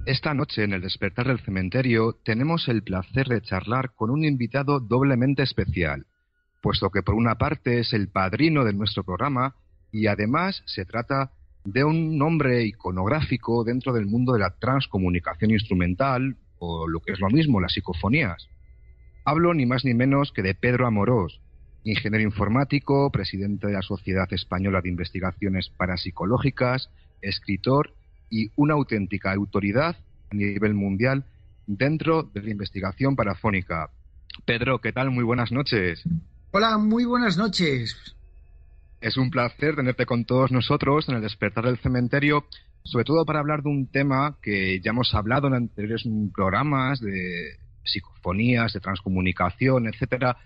Esta noche en el Despertar del Cementerio tenemos el placer de charlar con un invitado doblemente especial, puesto que por una parte es el padrino de nuestro programa y además se trata de un nombre iconográfico dentro del mundo de la transcomunicación instrumental o lo que es lo mismo, las psicofonías. Hablo ni más ni menos que de Pedro Amorós, ingeniero informático, presidente de la Sociedad Española de Investigaciones Parapsicológicas, escritor y una auténtica autoridad a nivel mundial dentro de la investigación parafónica. Pedro, ¿qué tal? Muy buenas noches. Hola, muy buenas noches. Es un placer tenerte con todos nosotros en el Despertar del Cementerio, sobre todo para hablar de un tema que ya hemos hablado en anteriores programas de psicofonías, de transcomunicación, etcétera,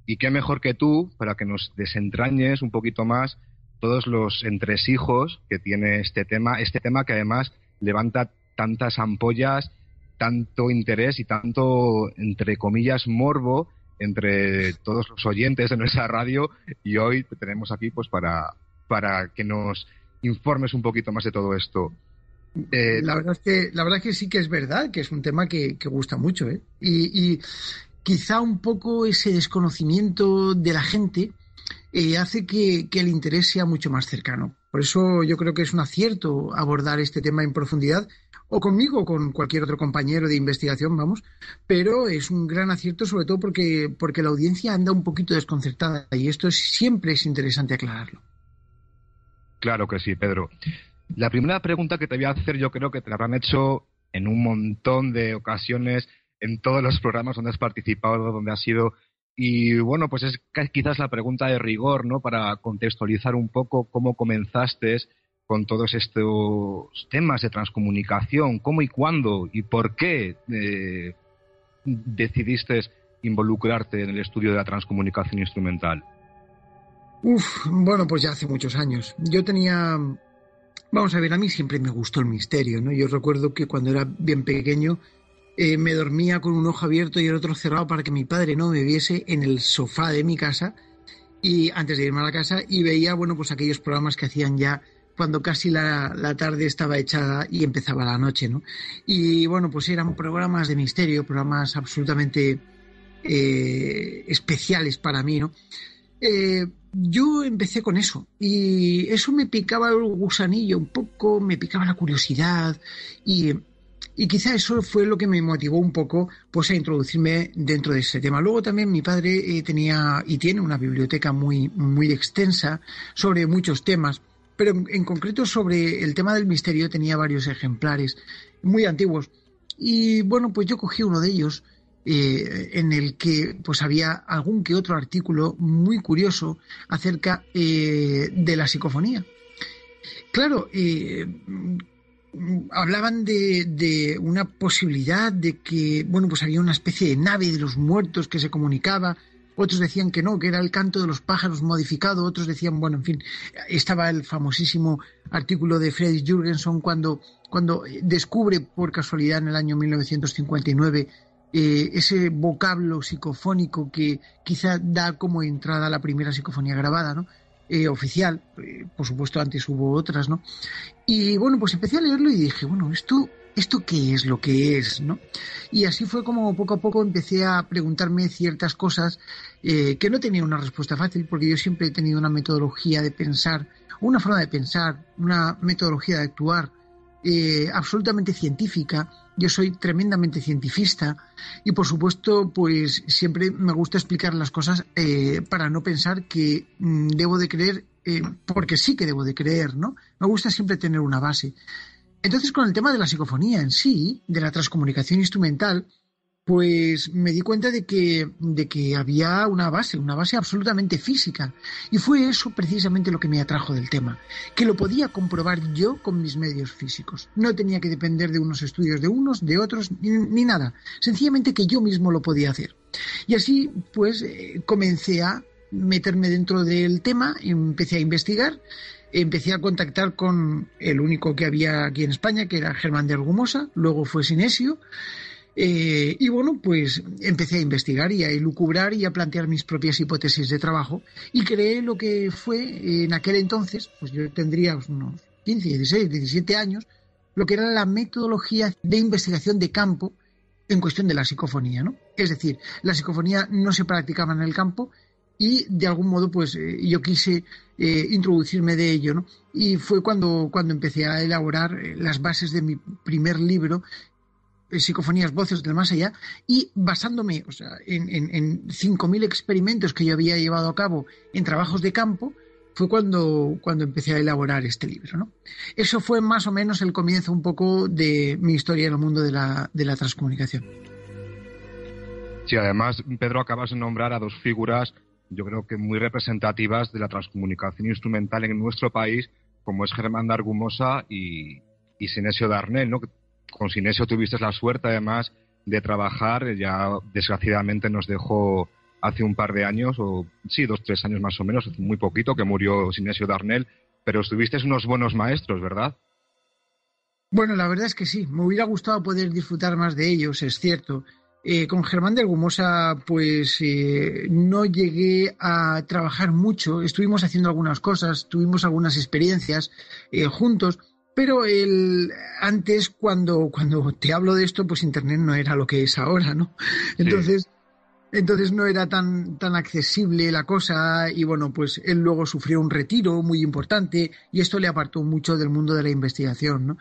y qué mejor que tú para que nos desentrañes un poquito más todos los entresijos que tiene este tema que además levanta tantas ampollas, tanto interés y tanto, entre comillas, morbo entre todos los oyentes de nuestra radio, y hoy te tenemos aquí pues para que nos informes un poquito más de todo esto. La verdad es que sí que es verdad, que es un tema que gusta mucho, ¿eh? Y quizá un poco ese desconocimiento de la gente hace que el interés sea mucho más cercano. Por eso yo creo que es un acierto abordar este tema en profundidad, o conmigo o con cualquier otro compañero de investigación, vamos, pero es un gran acierto sobre todo porque la audiencia anda un poquito desconcertada y esto siempre es interesante aclararlo. Claro que sí, Pedro. La primera pregunta que te voy a hacer yo creo que te la habrán hecho en un montón de ocasiones, en todos los programas donde has participado, donde has sido. Y bueno, pues es quizás la pregunta de rigor, ¿no? Para contextualizar un poco cómo comenzaste con todos estos temas de transcomunicación, cómo y cuándo y por qué decidiste involucrarte en el estudio de la transcomunicación instrumental. Bueno, pues ya hace muchos años. Yo tenía... Vamos a ver, a mí siempre me gustó el misterio, ¿no? Yo recuerdo que cuando era bien pequeño me dormía con un ojo abierto y el otro cerrado para que mi padre no me viese en el sofá de mi casa y antes de irme a la casa y veía, bueno, pues aquellos programas que hacían ya cuando casi la tarde estaba echada y empezaba la noche, ¿no? Y bueno, pues eran programas de misterio, programas absolutamente especiales para mí, ¿no? Yo empecé con eso y eso me picaba el gusanillo un poco, me picaba la curiosidad y quizá eso fue lo que me motivó un poco pues a introducirme dentro de ese tema. Luego también mi padre tenía y tiene una biblioteca muy, muy extensa sobre muchos temas, pero en concreto sobre el tema del misterio tenía varios ejemplares muy antiguos. Y bueno, pues yo cogí uno de ellos en el que pues había algún que otro artículo muy curioso acerca de la psicofonía. Claro, hablaban de una posibilidad de que, bueno, pues había una especie de nave de los muertos que se comunicaba. Otros decían que no, que era el canto de los pájaros modificado. Otros decían, bueno, en fin, estaba el famosísimo artículo de Fredrik Jürgensen cuando descubre por casualidad en el año 1959 ese vocablo psicofónico que quizá da como entrada a la primera psicofonía grabada, ¿no? Oficial, por supuesto antes hubo otras, ¿no? Y bueno, pues empecé a leerlo y dije, bueno, ¿esto qué es lo que es, ¿no? Y así fue como poco a poco empecé a preguntarme ciertas cosas que no tenía una respuesta fácil, porque yo siempre he tenido una metodología de pensar, una forma de pensar, una metodología de actuar absolutamente científica. Yo soy tremendamente cientifista y por supuesto pues siempre me gusta explicar las cosas para no pensar que debo de creer porque sí que debo de creer, ¿no? Me gusta siempre tener una base. Entonces con el tema de la psicofonía en sí, de la transcomunicación instrumental, pues me di cuenta de que había una base absolutamente física. Y fue eso precisamente lo que me atrajo del tema, que lo podía comprobar yo con mis medios físicos. No tenía que depender de unos estudios de unos, de otros, ni nada. Sencillamente que yo mismo lo podía hacer. Y así, pues, comencé a meterme dentro del tema, empecé a investigar, empecé a contactar con el único que había aquí en España, que era Germán de Argumosa, luego fue Sinesio. Y bueno, pues empecé a investigar y a elucubrar y a plantear mis propias hipótesis de trabajo y creé lo que fue en aquel entonces, pues yo tendría unos 15, 16, 17 años, lo que era la metodología de investigación de campo en cuestión de la psicofonía, ¿no? Es decir, la psicofonía no se practicaba en el campo y de algún modo pues yo quise introducirme de ello, ¿no? Y fue cuando empecé a elaborar las bases de mi primer libro, Psicofonías, voces del más allá, y basándome, o sea, en 5.000 experimentos que yo había llevado a cabo en trabajos de campo, fue cuando empecé a elaborar este libro, ¿no? Eso fue más o menos el comienzo un poco de mi historia en el mundo de la transcomunicación. Sí, además, Pedro, acabas de nombrar a dos figuras, yo creo que muy representativas de la transcomunicación instrumental en nuestro país, como es Germán de Argumosa y Sinesio Darnel, ¿no? Con Sinesio tuviste la suerte, además, de trabajar. Ya, desgraciadamente, nos dejó hace un par de años, o sí, 2-3 años más o menos, muy poquito, que murió Sinesio Darnel, pero estuviste unos buenos maestros, ¿verdad? Bueno, la verdad es que sí, me hubiera gustado poder disfrutar más de ellos, es cierto. Con Germán de Argumosa, pues no llegué a trabajar mucho, estuvimos haciendo algunas cosas, tuvimos algunas experiencias juntos, pero antes, cuando te hablo de esto, pues Internet no era lo que es ahora, ¿no? Entonces... Sí. Entonces no era tan accesible la cosa y bueno, pues él luego sufrió un retiro muy importante y esto le apartó mucho del mundo de la investigación, ¿no?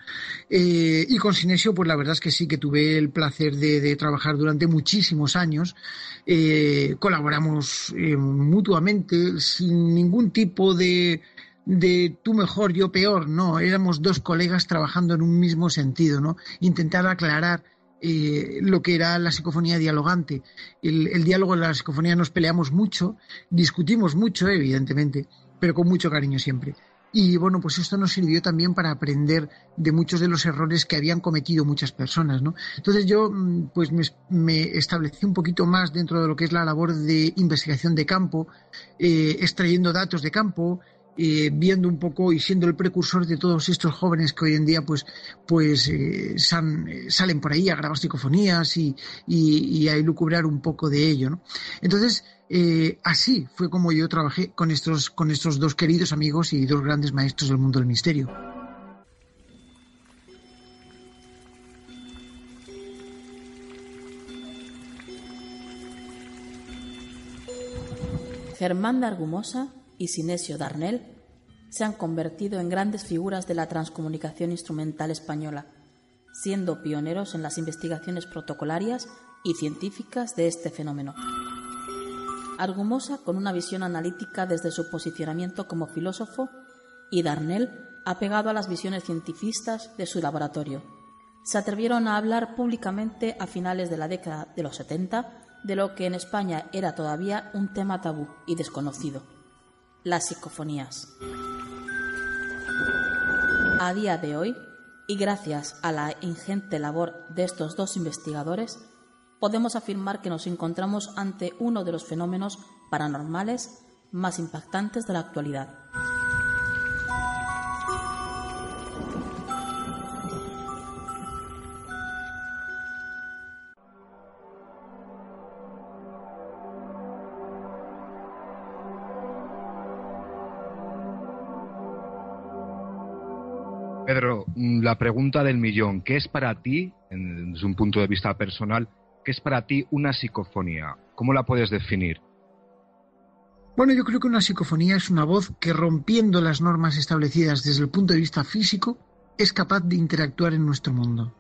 Y con Sinesio, pues la verdad es que sí que tuve el placer de trabajar durante muchísimos años. Colaboramos mutuamente sin ningún tipo de tú mejor, yo peor, no, éramos dos colegas trabajando en un mismo sentido, ¿no? Intentar aclarar lo que era la psicofonía dialogante. El diálogo en la psicofonía nos peleamos mucho, discutimos mucho, evidentemente, pero con mucho cariño siempre. Y bueno, pues esto nos sirvió también para aprender de muchos de los errores que habían cometido muchas personas, ¿no? Entonces yo pues me establecí un poquito más dentro de lo que es la labor de investigación de campo, extrayendo datos de campo, viendo un poco y siendo el precursor de todos estos jóvenes que hoy en día salen por ahí a grabar psicofonías y a elucubrar un poco de ello, ¿no? Entonces, así fue como yo trabajé con estos dos queridos amigos y dos grandes maestros del mundo del misterio. Germán de Argumosa y Sinesio Darnel se han convertido en grandes figuras de la transcomunicación instrumental española, siendo pioneros en las investigaciones protocolarias y científicas de este fenómeno. Argumosa con una visión analítica desde su posicionamiento como filósofo y Darnel apegado a las visiones cientifistas de su laboratorio. Se atrevieron a hablar públicamente a finales de la década de los 70 de lo que en España era todavía un tema tabú y desconocido: las psicofonías. A día de hoy, y gracias a la ingente labor de estos dos investigadores, podemos afirmar que nos encontramos ante uno de los fenómenos paranormales más impactantes de la actualidad. Pedro, la pregunta del millón, ¿qué es para ti, desde un punto de vista personal, qué es para ti una psicofonía? ¿Cómo la puedes definir? Bueno, yo creo que una psicofonía es una voz que, rompiendo las normas establecidas desde el punto de vista físico, es capaz de interactuar en nuestro mundo.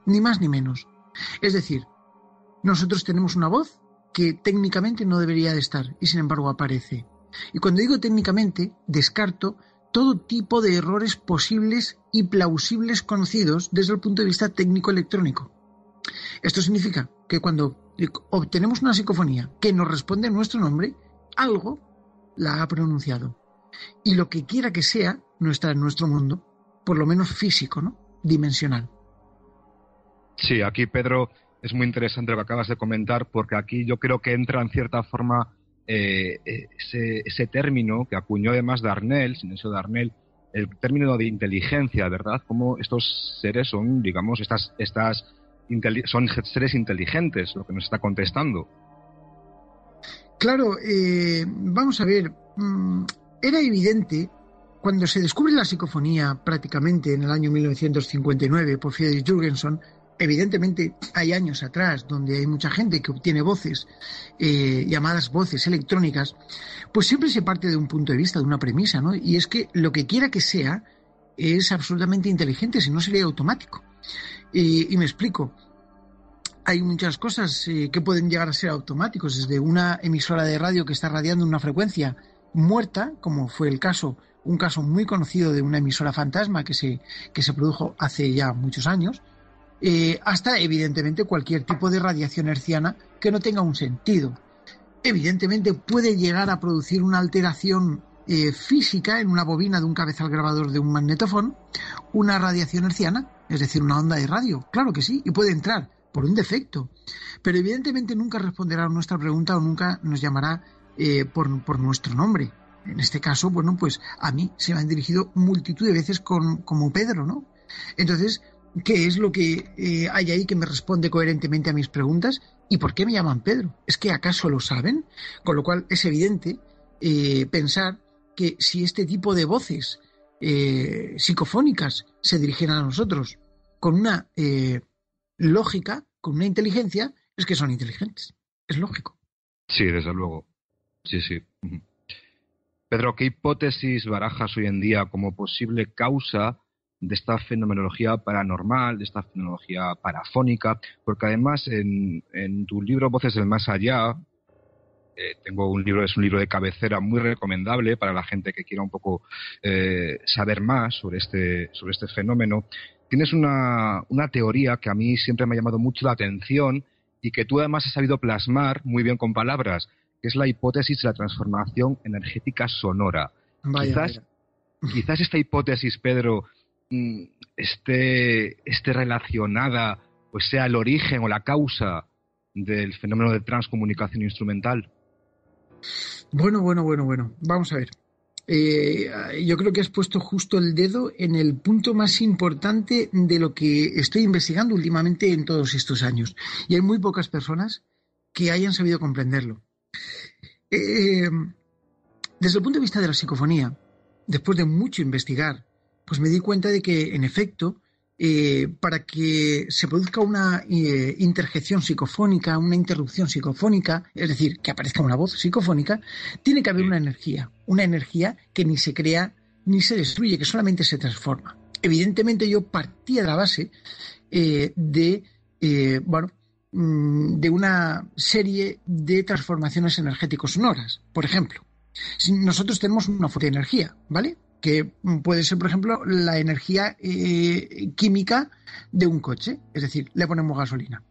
Ni más ni menos. Es decir, nosotros tenemos una voz que técnicamente no debería de estar y sin embargo aparece. Y cuando digo técnicamente, descarto todo tipo de errores posibles y plausibles conocidos desde el punto de vista técnico-electrónico. Esto significa que cuando obtenemos una psicofonía que nos responde a nuestro nombre, algo la ha pronunciado. Y lo que quiera que sea, no está en nuestro mundo, por lo menos físico, ¿no? Dimensional. Sí, aquí, Pedro, es muy interesante lo que acabas de comentar, porque aquí yo creo que entra en cierta forma ese término que acuñó además Darnel, Sinesio Darnel, el término de inteligencia, ¿verdad? Cómo estos seres son, digamos, son seres inteligentes, lo que nos está contestando. Claro, vamos a ver, era evidente cuando se descubre la psicofonía prácticamente en el año 1959 por Friedrich Jürgenson, evidentemente hay años atrás donde hay mucha gente que obtiene voces, llamadas voces electrónicas, pues siempre se parte de un punto de vista, de una premisa, ¿no? Y es que lo que quiera que sea es absolutamente inteligente, si no sería automático. Y me explico. Hay muchas cosas que pueden llegar a ser automáticos, desde una emisora de radio que está radiando una frecuencia muerta, como fue un caso muy conocido de una emisora fantasma que se produjo hace ya muchos años, hasta evidentemente cualquier tipo de radiación hertziana que no tenga un sentido. Evidentemente puede llegar a producir una alteración física en una bobina de un cabezal grabador de un magnetofón, una radiación hertziana, es decir, una onda de radio, claro que sí, y puede entrar por un defecto, pero evidentemente nunca responderá a nuestra pregunta o nunca nos llamará por nuestro nombre. En este caso, bueno, pues a mí se me han dirigido multitud de veces como Pedro, ¿no? Entonces, ¿qué es lo que hay ahí que me responde coherentemente a mis preguntas? ¿Y por qué me llaman Pedro? ¿Es que acaso lo saben? Con lo cual es evidente pensar que si este tipo de voces psicofónicas se dirigieran a nosotros con una lógica, con una inteligencia, es que son inteligentes. Es lógico. Sí, desde luego. Sí. Pedro, ¿qué hipótesis barajas hoy en día como posible causa de esta fenomenología paranormal, de esta fenomenología parafónica? Porque además en tu libro Voces del Más Allá, tengo un libro, es un libro de cabecera muy recomendable para la gente que quiera un poco saber más sobre este fenómeno. Tienes una teoría que a mí siempre me ha llamado mucho la atención y que tú además has sabido plasmar muy bien con palabras, que es la hipótesis de la transformación energética sonora. Vaya. Quizás esta hipótesis, Pedro, esté relacionada, pues sea el origen o la causa del fenómeno de transcomunicación instrumental. Bueno. Vamos a ver. Yo creo que has puesto justo el dedo en el punto más importante de lo que estoy investigando últimamente en todos estos años. Y hay muy pocas personas que hayan sabido comprenderlo. Desde el punto de vista de la psicofonía, después de mucho investigar, pues me di cuenta de que, en efecto, para que se produzca una interjección psicofónica, una interrupción psicofónica, es decir, que aparezca una voz psicofónica, tiene que haber una energía que ni se crea ni se destruye, que solamente se transforma. Evidentemente yo partía de la base de una serie de transformaciones energéticos sonoras. Por ejemplo, si nosotros tenemos una fuente de energía, ¿vale?, que puede ser, por ejemplo, la energía química de un coche, es decir, le ponemos gasolina.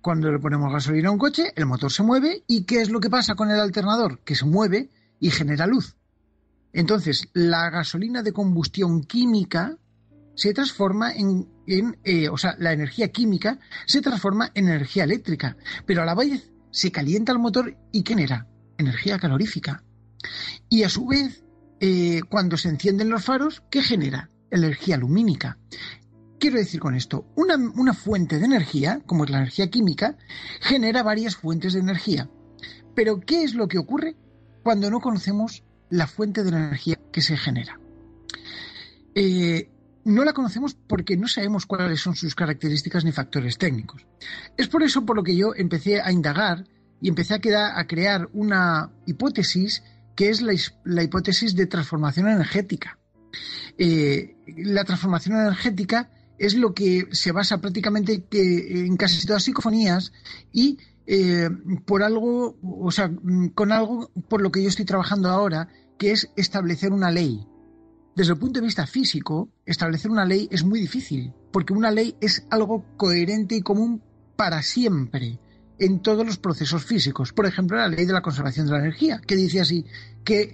Cuando le ponemos gasolina a un coche, el motor se mueve, ¿y qué es lo que pasa con el alternador? Que se mueve y genera luz. Entonces, la gasolina de combustión química se transforma la energía química se transforma en energía eléctrica, pero a la vez se calienta el motor y genera energía calorífica. Y a su vez, cuando se encienden los faros, ¿qué genera? Energía lumínica. Quiero decir con esto, una fuente de energía, como es la energía química, genera varias fuentes de energía. Pero ¿qué es lo que ocurre cuando no conocemos la fuente de energía que se genera? No la conocemos porque no sabemos cuáles son sus características ni factores técnicos. Es por eso por lo que yo empecé a indagar y empecé a crear una hipótesis que es la hipótesis de transformación energética. La transformación energética es lo que se basa prácticamente en casi todas las psicofonías y con algo por lo que yo estoy trabajando ahora, que es establecer una ley. Desde el punto de vista físico, establecer una ley es muy difícil, porque una ley es algo coherente y común para siempre en todos los procesos físicos. Por ejemplo, la ley de la conservación de la energía, que dice así, que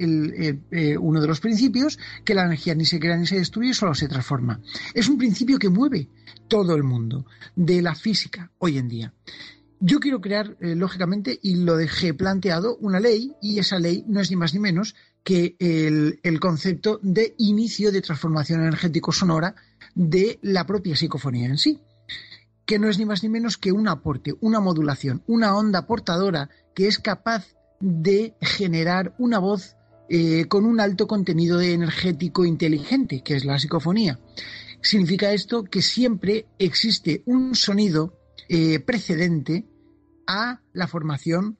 uno de los principios, que la energía ni se crea ni se destruye, solo se transforma. Es un principio que mueve todo el mundo de la física hoy en día. Yo quiero crear, lógicamente, y lo dejé planteado, una ley, y esa ley no es ni más ni menos que el concepto de inicio de transformación energético-sonora de la propia psicofonía en sí, que no es ni más ni menos que un aporte, una modulación, una onda portadora que es capaz de generar una voz con un alto contenido energético inteligente, que es la psicofonía. Significa esto que siempre existe un sonido precedente a la formación,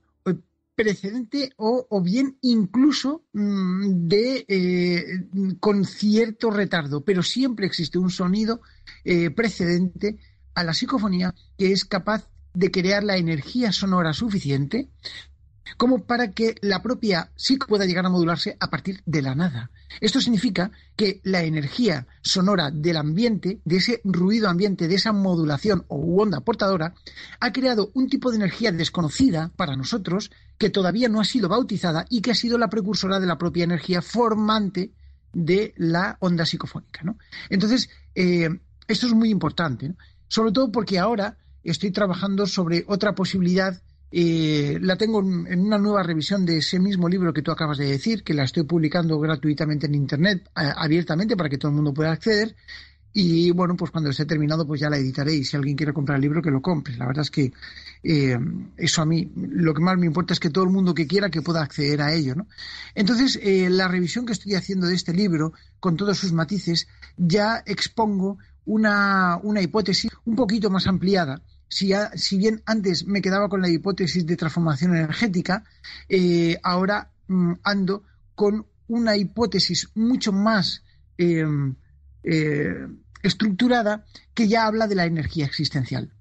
precedente o bien incluso con cierto retardo, pero siempre existe un sonido precedente a la psicofonía que es capaz de crear la energía sonora suficiente como para que la propia psico pueda llegar a modularse a partir de la nada. Esto significa que la energía sonora del ambiente, de ese ruido ambiente, de esa modulación o onda portadora, ha creado un tipo de energía desconocida para nosotros que todavía no ha sido bautizada y que ha sido la precursora de la propia energía formante de la onda psicofónica, ¿no? Entonces, esto es muy importante, ¿no? Sobre todo porque ahora estoy trabajando sobre otra posibilidad. La tengo en una nueva revisión de ese mismo libro que tú acabas de decir, que la estoy publicando gratuitamente en internet, abiertamente, para que todo el mundo pueda acceder. Y bueno, pues cuando esté terminado, pues ya la editaré. Y si alguien quiere comprar el libro, que lo compre. La verdad es que eso a mí, lo que más me importa es que todo el mundo que quiera que pueda acceder a ello, ¿no? Entonces, la revisión que estoy haciendo de este libro, con todos sus matices, ya expongo una hipótesis un poquito más ampliada. Si bien antes me quedaba con la hipótesis de transformación energética, ahora ando con una hipótesis mucho más estructurada que ya habla de la energía existencial.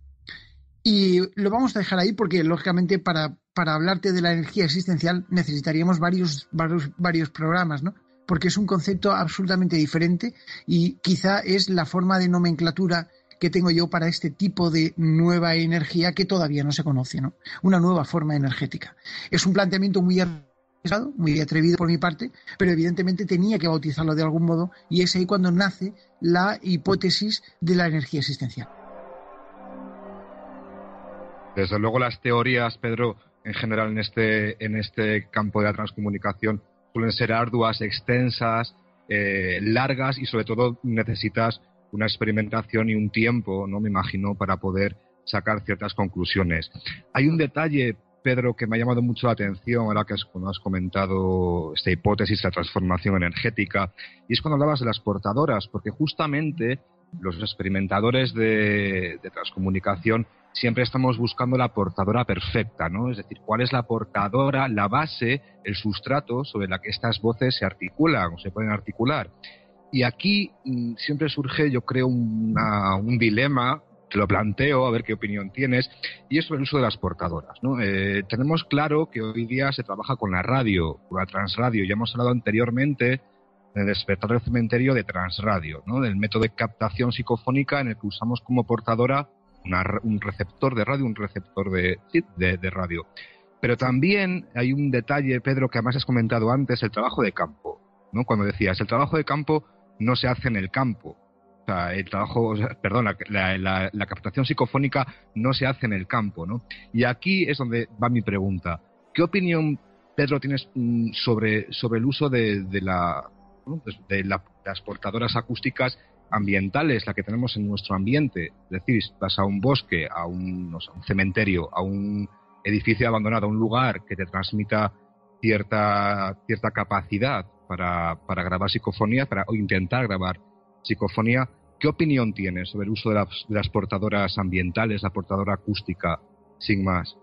Y lo vamos a dejar ahí porque, lógicamente, para hablarte de la energía existencial necesitaríamos varios programas, ¿no? Porque es un concepto absolutamente diferente y quizá es la forma de nomenclatura que tengo yo para este tipo de nueva energía que todavía no se conoce, ¿no? Una nueva forma energética. Es un planteamiento muy arriesgado, muy atrevido por mi parte, pero evidentemente tenía que bautizarlo de algún modo y es ahí cuando nace la hipótesis de la energía existencial. Desde luego las teorías, Pedro, en general en este campo de la transcomunicación suelen ser arduas, extensas, largas y sobre todo necesitas una experimentación y un tiempo, ¿no? Me imagino, para poder sacar ciertas conclusiones. Hay un detalle, Pedro, que me ha llamado mucho la atención ahora que has comentado esta hipótesis, la transformación energética, y es cuando hablabas de las portadoras, porque justamente los experimentadores de transcomunicación siempre estamos buscando la portadora perfecta, ¿no? Es decir, cuál es la portadora, la base, el sustrato sobre la que estas voces se articulan o se pueden articular. Y aquí siempre surge, yo creo, un dilema, te lo planteo, a ver qué opinión tienes, y es sobre el uso de las portadoras, ¿no? Tenemos claro que hoy día se trabaja con la radio, con la transradio. Ya hemos hablado anteriormente en el despertar del cementerio de transradio, ¿no? Del método de captación psicofónica en el que usamos como portadora un receptor de radio, un receptor de radio. Pero también hay un detalle, Pedro, que además has comentado antes, el trabajo de campo, ¿no? Cuando decías, el trabajo de campo no se hace en el campo. O sea, la captación psicofónica no se hace en el campo, ¿no? Y aquí es donde va mi pregunta. ¿Qué opinión, Pedro, tienes sobre el uso de las portadoras acústicas ambientales, la que tenemos en nuestro ambiente? Es decir, vas a un bosque, a un cementerio, a un edificio abandonado, a un lugar que te transmita cierta capacidad para grabar psicofonía, o intentar grabar psicofonía. ¿Qué opinión tienes sobre el uso de las portadoras ambientales, la portadora acústica, sin más?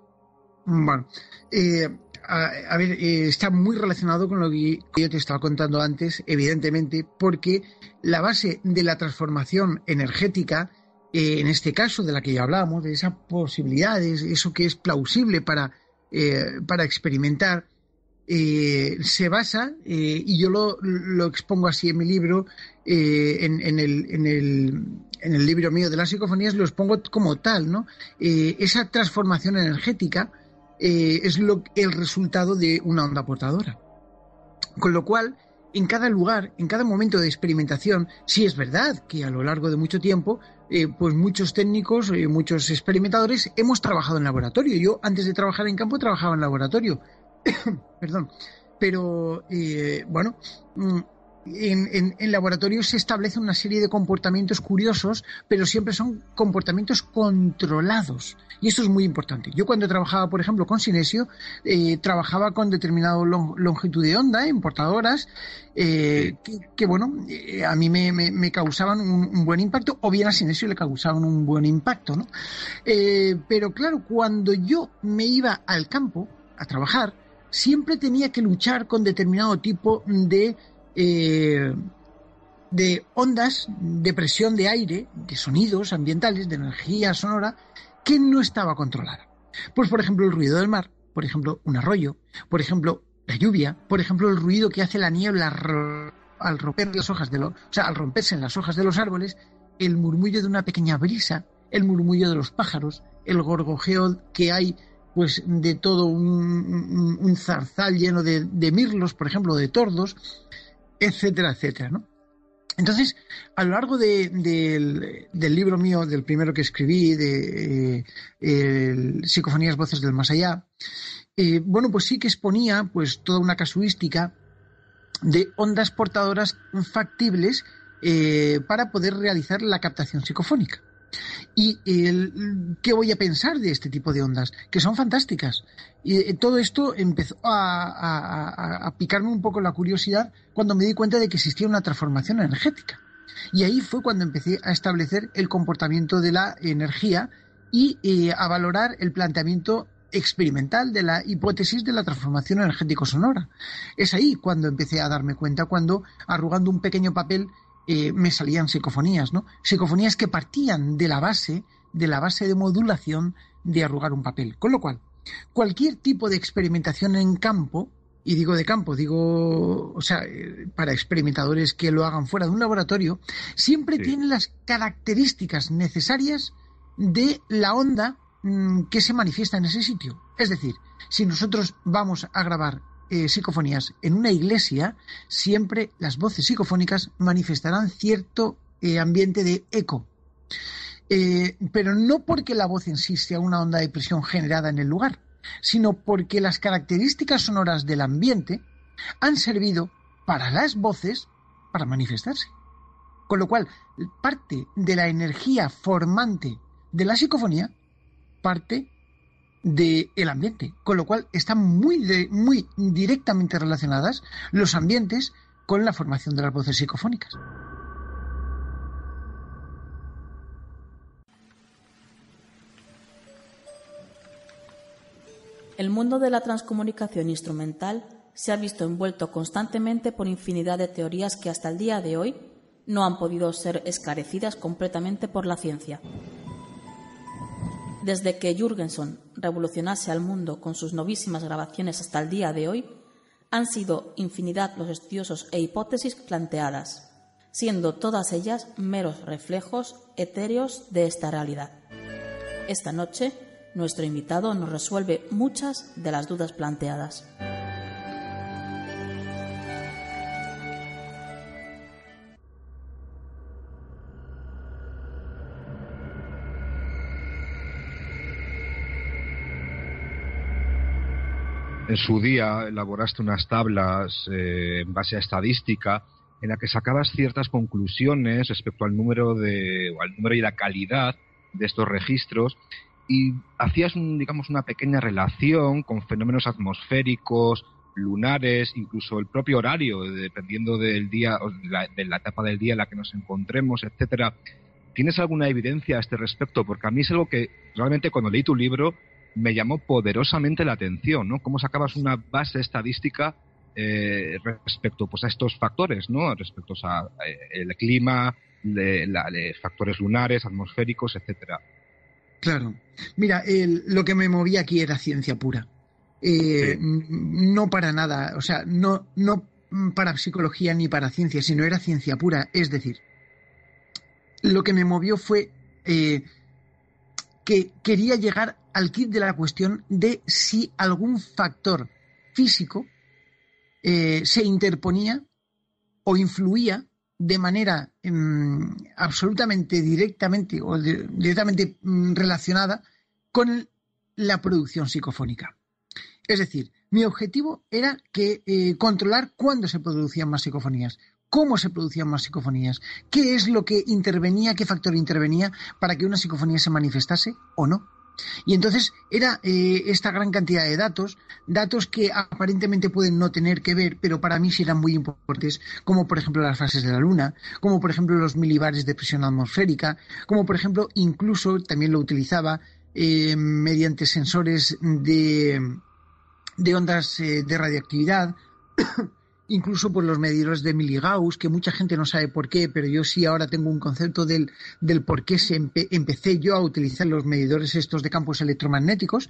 Bueno, a ver, está muy relacionado con lo que yo te estaba contando antes, evidentemente, porque la base de la transformación energética, en este caso de la que ya hablábamos, de esas posibilidades, eso que es plausible para experimentar, se basa, y yo lo expongo así en mi libro, en el libro mío de las psicofonías, lo expongo como tal, ¿no? Esa transformación energética es el resultado de una onda portadora. Con lo cual, en cada lugar, en cada momento de experimentación, sí es verdad que a lo largo de mucho tiempo, pues muchos técnicos, muchos experimentadores hemos trabajado en laboratorio. Yo, antes de trabajar en campo, trabajaba en laboratorio. Perdón. Pero, bueno, en laboratorio se establece una serie de comportamientos curiosos, pero siempre son comportamientos controlados. Y esto es muy importante. Yo cuando trabajaba, por ejemplo, con Synesio, trabajaba con determinada longitud de onda en portadoras a mí me causaban un buen impacto, o bien a Synesio le causaban un buen impacto, ¿no? Pero claro, cuando yo me iba al campo a trabajar, siempre tenía que luchar con determinado tipo de ondas de presión de aire, de sonidos ambientales, de energía sonora, que no estaba controlada. Pues, por ejemplo, el ruido del mar, por ejemplo, un arroyo, por ejemplo, la lluvia, por ejemplo, el ruido que hace la niebla al romper las hojas al romperse en las hojas de los árboles, el murmullo de una pequeña brisa, el murmullo de los pájaros, el gorgojeo que hay pues de todo un zarzal lleno de mirlos, por ejemplo, de tordos, etcétera, etcétera, ¿no? Entonces, a lo largo del libro mío, del primero que escribí, de Psicofonías, voces del más allá, pues sí que exponía pues toda una casuística de ondas portadoras factibles para poder realizar la captación psicofónica. ¿Y qué voy a pensar de este tipo de ondas? Que son fantásticas. Y todo esto empezó a picarme un poco la curiosidad cuando me di cuenta de que existía una transformación energética. Y ahí fue cuando empecé a establecer el comportamiento de la energía y a valorar el planteamiento experimental de la hipótesis de la transformación energético-sonora. Es ahí cuando empecé a darme cuenta, cuando arrugando un pequeño papel me salían psicofonías, ¿no? Psicofonías que partían de la base de modulación de arrugar un papel. Con lo cual, cualquier tipo de experimentación en campo, y digo de campo, para experimentadores que lo hagan fuera de un laboratorio, siempre tiene las características necesarias de la onda que se manifiesta en ese sitio. Es decir, si nosotros vamos a grabar psicofonías en una iglesia, siempre las voces psicofónicas manifestarán cierto ambiente de eco. Pero no porque la voz en sí sea una onda de presión generada en el lugar, sino porque las características sonoras del ambiente han servido para las voces para manifestarse. Con lo cual, parte de la energía formante de la psicofonía parte del ambiente, con lo cual están muy directamente relacionadas los ambientes con la formación de las voces psicofónicas. El mundo de la transcomunicación instrumental se ha visto envuelto constantemente por infinidad de teorías que hasta el día de hoy no han podido ser esclarecidas completamente por la ciencia. Desde que Jürgenson revolucionase al mundo con sus novísimas grabaciones hasta el día de hoy, han sido infinidad los estudiosos e hipótesis planteadas, siendo todas ellas meros reflejos etéreos de esta realidad. Esta noche, nuestro invitado nos resuelve muchas de las dudas planteadas. En su día elaboraste unas tablas en base a estadística en la que sacabas ciertas conclusiones respecto al número y la calidad de estos registros y hacías una pequeña relación con fenómenos atmosféricos, lunares, incluso el propio horario, dependiendo del día, de la etapa del día en la que nos encontremos, etcétera. ¿Tienes alguna evidencia a este respecto? Porque a mí es algo que realmente cuando leí tu libro me llamó poderosamente la atención, ¿no? Cómo sacabas una base estadística respecto pues, a estos factores, ¿no? Respecto a el clima, factores lunares, atmosféricos, etcétera. Claro. Mira, lo que me movía aquí era ciencia pura. No para nada, o sea, no para psicología ni para ciencia, sino era ciencia pura. Es decir, lo que me movió fue que quería llegar al quid de la cuestión de si algún factor físico se interponía o influía de manera absolutamente directamente o directamente relacionada con la producción psicofónica. Es decir, mi objetivo era controlar cuándo se producían más psicofonías. cómo se producían más psicofonías, qué es lo que intervenía, qué factor intervenía para que una psicofonía se manifestase o no. Y entonces era esta gran cantidad de datos que aparentemente pueden no tener que ver, pero para mí sí eran muy importantes, como por ejemplo las fases de la luna, como por ejemplo los milibares de presión atmosférica, como por ejemplo incluso también lo utilizaba mediante sensores de ondas de radioactividad, incluso por los medidores de Milligauss, que mucha gente no sabe por qué, pero yo sí ahora tengo un concepto del por qué empecé yo a utilizar los medidores estos de campos electromagnéticos,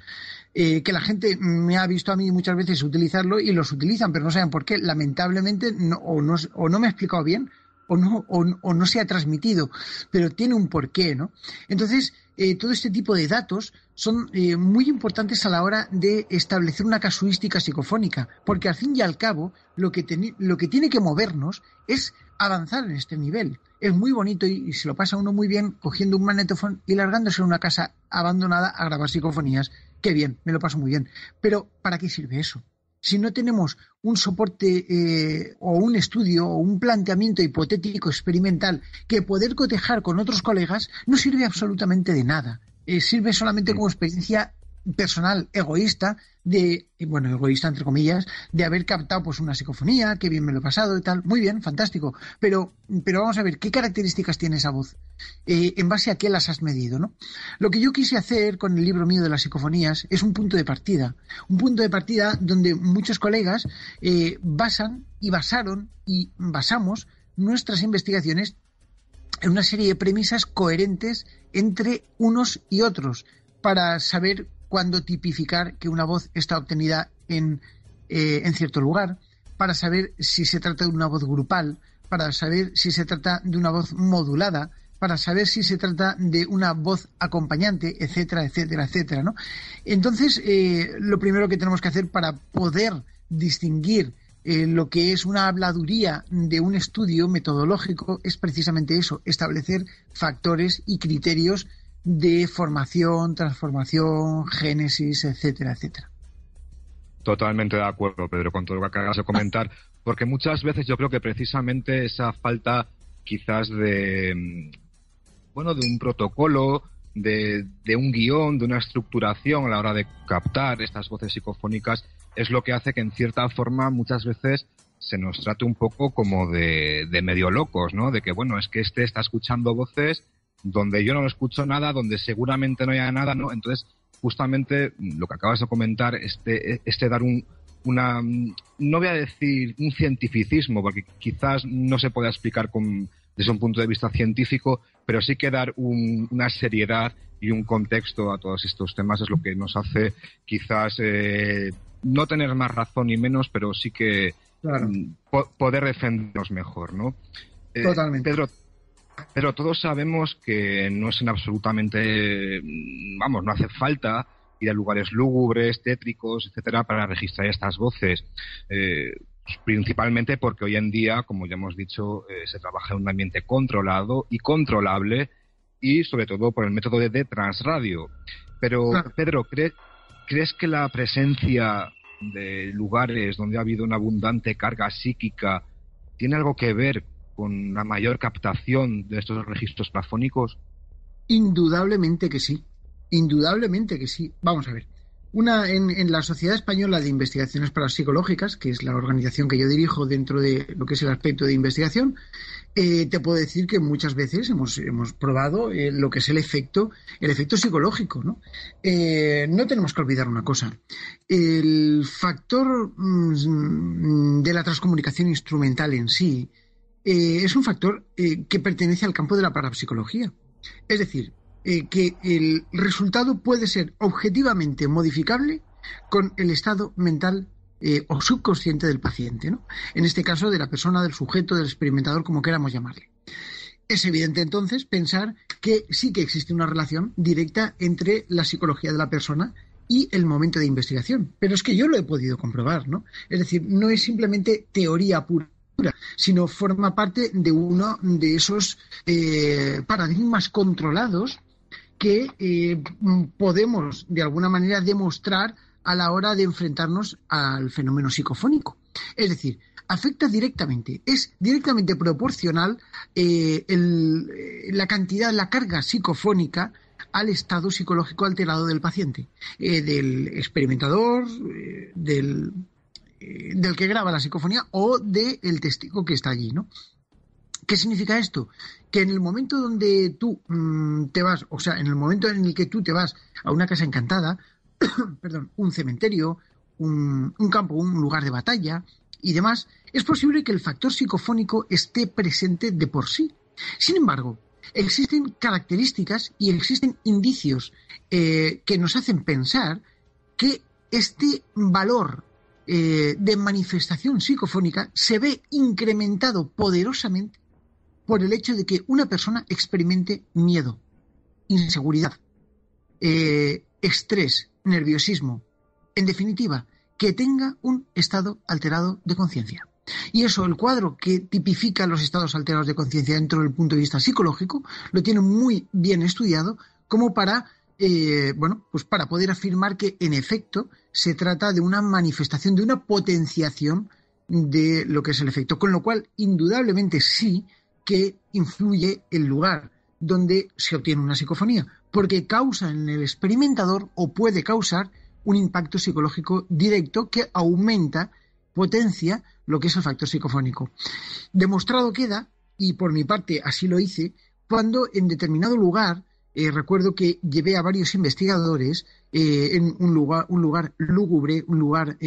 que la gente me ha visto a mí muchas veces utilizarlo y los utilizan, pero no saben por qué. Lamentablemente o no me he explicado bien o no se ha transmitido, pero tiene un porqué, ¿no? Entonces, todo este tipo de datos son muy importantes a la hora de establecer una casuística psicofónica, porque al fin y al cabo lo que tiene que movernos es avanzar en este nivel. Es muy bonito y se lo pasa uno muy bien cogiendo un magnetofón y largándose a una casa abandonada a grabar psicofonías. Qué bien, me lo paso muy bien. Pero ¿para qué sirve eso? Si no tenemos un soporte o un estudio o un planteamiento hipotético experimental que poder cotejar con otros colegas, no sirve absolutamente de nada. Sirve solamente como experiencia personal, egoísta, egoísta entre comillas, de haber captado pues una psicofonía, qué bien me lo he pasado y tal. Muy bien, fantástico. Pero vamos a ver, ¿qué características tiene esa voz? ¿En base a qué las has medido, no? Lo que yo quise hacer con el libro mío de las psicofonías es un punto de partida. Un punto de partida donde muchos colegas basaron y basamos nuestras investigaciones en una serie de premisas coherentes entre unos y otros para saber cuándo tipificar que una voz está obtenida en cierto lugar, para saber si se trata de una voz grupal, para saber si se trata de una voz modulada, para saber si se trata de una voz acompañante, etcétera, etcétera, etcétera, ¿no? Entonces, lo primero que tenemos que hacer para poder distinguir lo que es una habladuría de un estudio metodológico es precisamente eso, establecer factores y criterios de formación, transformación, génesis, etcétera, etcétera. Totalmente de acuerdo, Pedro, con todo lo que acabas de comentar, porque muchas veces yo creo que precisamente esa falta quizás de un protocolo, de un guión, de una estructuración a la hora de captar estas voces psicofónicas es lo que hace que en cierta forma muchas veces se nos trate un poco como de medio locos, ¿no? De que, bueno, es que está escuchando voces donde yo no escucho nada, donde seguramente no haya nada, ¿no? Entonces, justamente lo que acabas de comentar, dar no voy a decir un cientificismo, porque quizás no se pueda explicar desde un punto de vista científico, pero sí que dar una seriedad y un contexto a todos estos temas es lo que nos hace quizás no tener más razón ni menos, pero sí que claro, poder defendernos mejor, ¿no? Totalmente. Pero todos sabemos que no es absolutamente, no hace falta ir a lugares lúgubres, tétricos, etcétera, para registrar estas voces. Principalmente porque hoy en día, como ya hemos dicho, se trabaja en un ambiente controlado y controlable y sobre todo por el método de transradio. Pero, Pedro, ¿crees que la presencia de lugares donde ha habido una abundante carga psíquica tiene algo que ver con la mayor captación de estos registros plafónicos? Indudablemente que sí. Indudablemente que sí. Vamos a ver. En la Sociedad Española de Investigaciones Parapsicológicas, que es la organización que yo dirijo dentro de lo que es el aspecto de investigación, te puedo decir que muchas veces hemos probado lo que es el efecto psicológico, ¿no? No tenemos que olvidar una cosa. El factor de la transcomunicación instrumental en sí es un factor que pertenece al campo de la parapsicología. Es decir, que el resultado puede ser objetivamente modificable con el estado mental o subconsciente del paciente, ¿no? En este caso de la persona, del sujeto, del experimentador, como queramos llamarle. Es evidente entonces pensar que sí que existe una relación directa entre la psicología de la persona y el momento de investigación. Pero es que yo lo he podido comprobar, ¿no? Es decir, no es simplemente teoría pura, sino forma parte de uno de esos paradigmas controlados que podemos de alguna manera demostrar a la hora de enfrentarnos al fenómeno psicofónico. Es decir, afecta directamente, es directamente proporcional la cantidad, la carga psicofónica al estado psicológico alterado del paciente, del experimentador, del que graba la psicofonía o del testigo que está allí, ¿no? ¿Qué significa esto? Que en el momento donde tú te vas, o sea, en el momento en el que tú te vas a una casa encantada, perdón, un cementerio, un campo, un lugar de batalla y demás, es posible que el factor psicofónico esté presente de por sí. Sin embargo, existen características y existen indicios que nos hacen pensar que este valor de manifestación psicofónica se ve incrementado poderosamente por el hecho de que una persona experimente miedo, inseguridad, estrés, nerviosismo, en definitiva, que tenga un estado alterado de conciencia. Y eso, el cuadro que tipifica los estados alterados de conciencia dentro del punto de vista psicológico, lo tiene muy bien estudiado como para, pues para poder afirmar que en efecto se trata de una manifestación, de una potenciación de lo que es el efecto. Con lo cual, indudablemente sí que influye el lugar donde se obtiene una psicofonía, porque causa en el experimentador o puede causar un impacto psicológico directo que aumenta, potencia lo que es el factor psicofónico. Demostrado queda, y por mi parte así lo hice, cuando en determinado lugar, recuerdo que llevé a varios investigadores en un lugar lúgubre, un lugar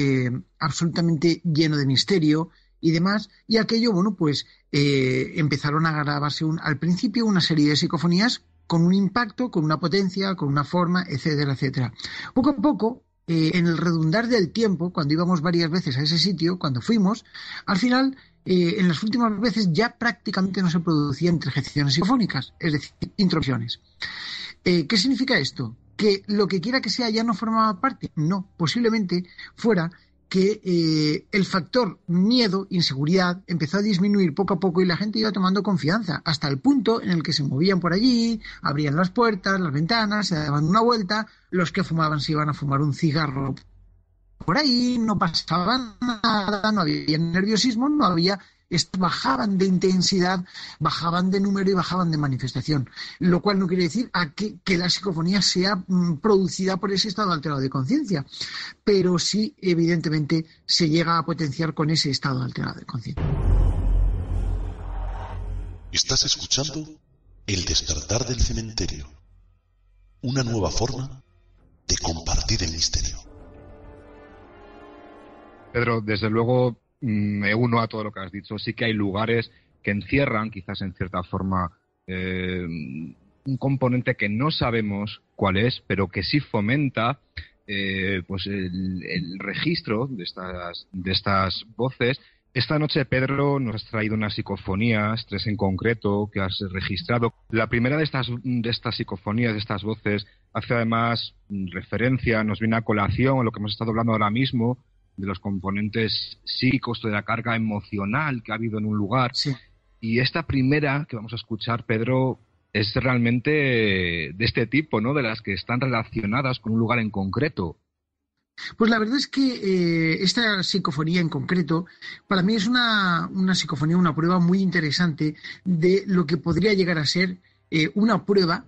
absolutamente lleno de misterio y demás, y aquello, bueno, pues empezaron a grabarse al principio una serie de psicofonías con un impacto, con una potencia, con una forma, etcétera, etcétera. Poco a poco, en el redundar del tiempo, cuando íbamos varias veces a ese sitio, cuando fuimos, al final, en las últimas veces ya prácticamente no se producían interjecciones psicofónicas, es decir, intromisiones. ¿Qué significa esto? ¿Que lo que quiera que sea ya no formaba parte? No, posiblemente fuera que el factor miedo, inseguridad, empezó a disminuir poco a poco y la gente iba tomando confianza, hasta el punto en el que se movían por allí, abrían las puertas, las ventanas, se daban una vuelta, los que fumaban se iban a fumar un cigarro por ahí, no pasaba nada, no había nerviosismo, no había... bajaban de intensidad, bajaban de número y bajaban de manifestación, lo cual no quiere decir que la psicofonía sea producida por ese estado alterado de conciencia, pero sí evidentemente se llega a potenciar con ese estado alterado de conciencia. Estás escuchando El despertar del cementerio, una nueva forma de compartir el misterio. Pedro, desde luego me uno a todo lo que has dicho. Sí que hay lugares que encierran, quizás en cierta forma, un componente que no sabemos cuál es, pero que sí fomenta pues el registro de estas voces. Esta noche, Pedro, nos has traído unas psicofonías, 3 en concreto, que has registrado. La primera de estas psicofonías, de estas voces, hace además referencia, nos viene a colación a lo que hemos estado hablando ahora mismo, de los componentes psíquicos, de la carga emocional que ha habido en un lugar. Sí. Y esta primera que vamos a escuchar, Pedro, es realmente de este tipo, ¿no? De las que están relacionadas con un lugar en concreto. Pues la verdad es que esta psicofonía en concreto, para mí es una psicofonía, una prueba muy interesante de lo que podría llegar a ser una prueba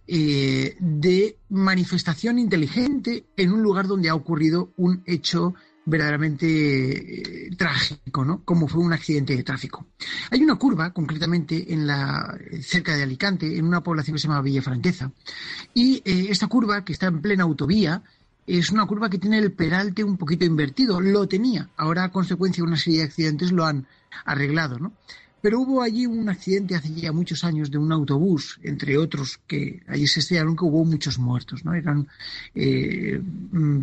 de manifestación inteligente en un lugar donde ha ocurrido un hecho verdaderamente trágico, ¿no? Como fue un accidente de tráfico. Hay una curva, concretamente cerca de Alicante, en una población que se llama Villafranqueza, y esta curva, que está en plena autovía, es una curva que tiene el peralte un poquito invertido. Lo tenía, ahora a consecuencia de una serie de accidentes lo han arreglado, ¿no? Pero hubo allí un accidente hace ya muchos años de un autobús, entre otros, que allí se estrellaron, que hubo muchos muertos, ¿no? Eran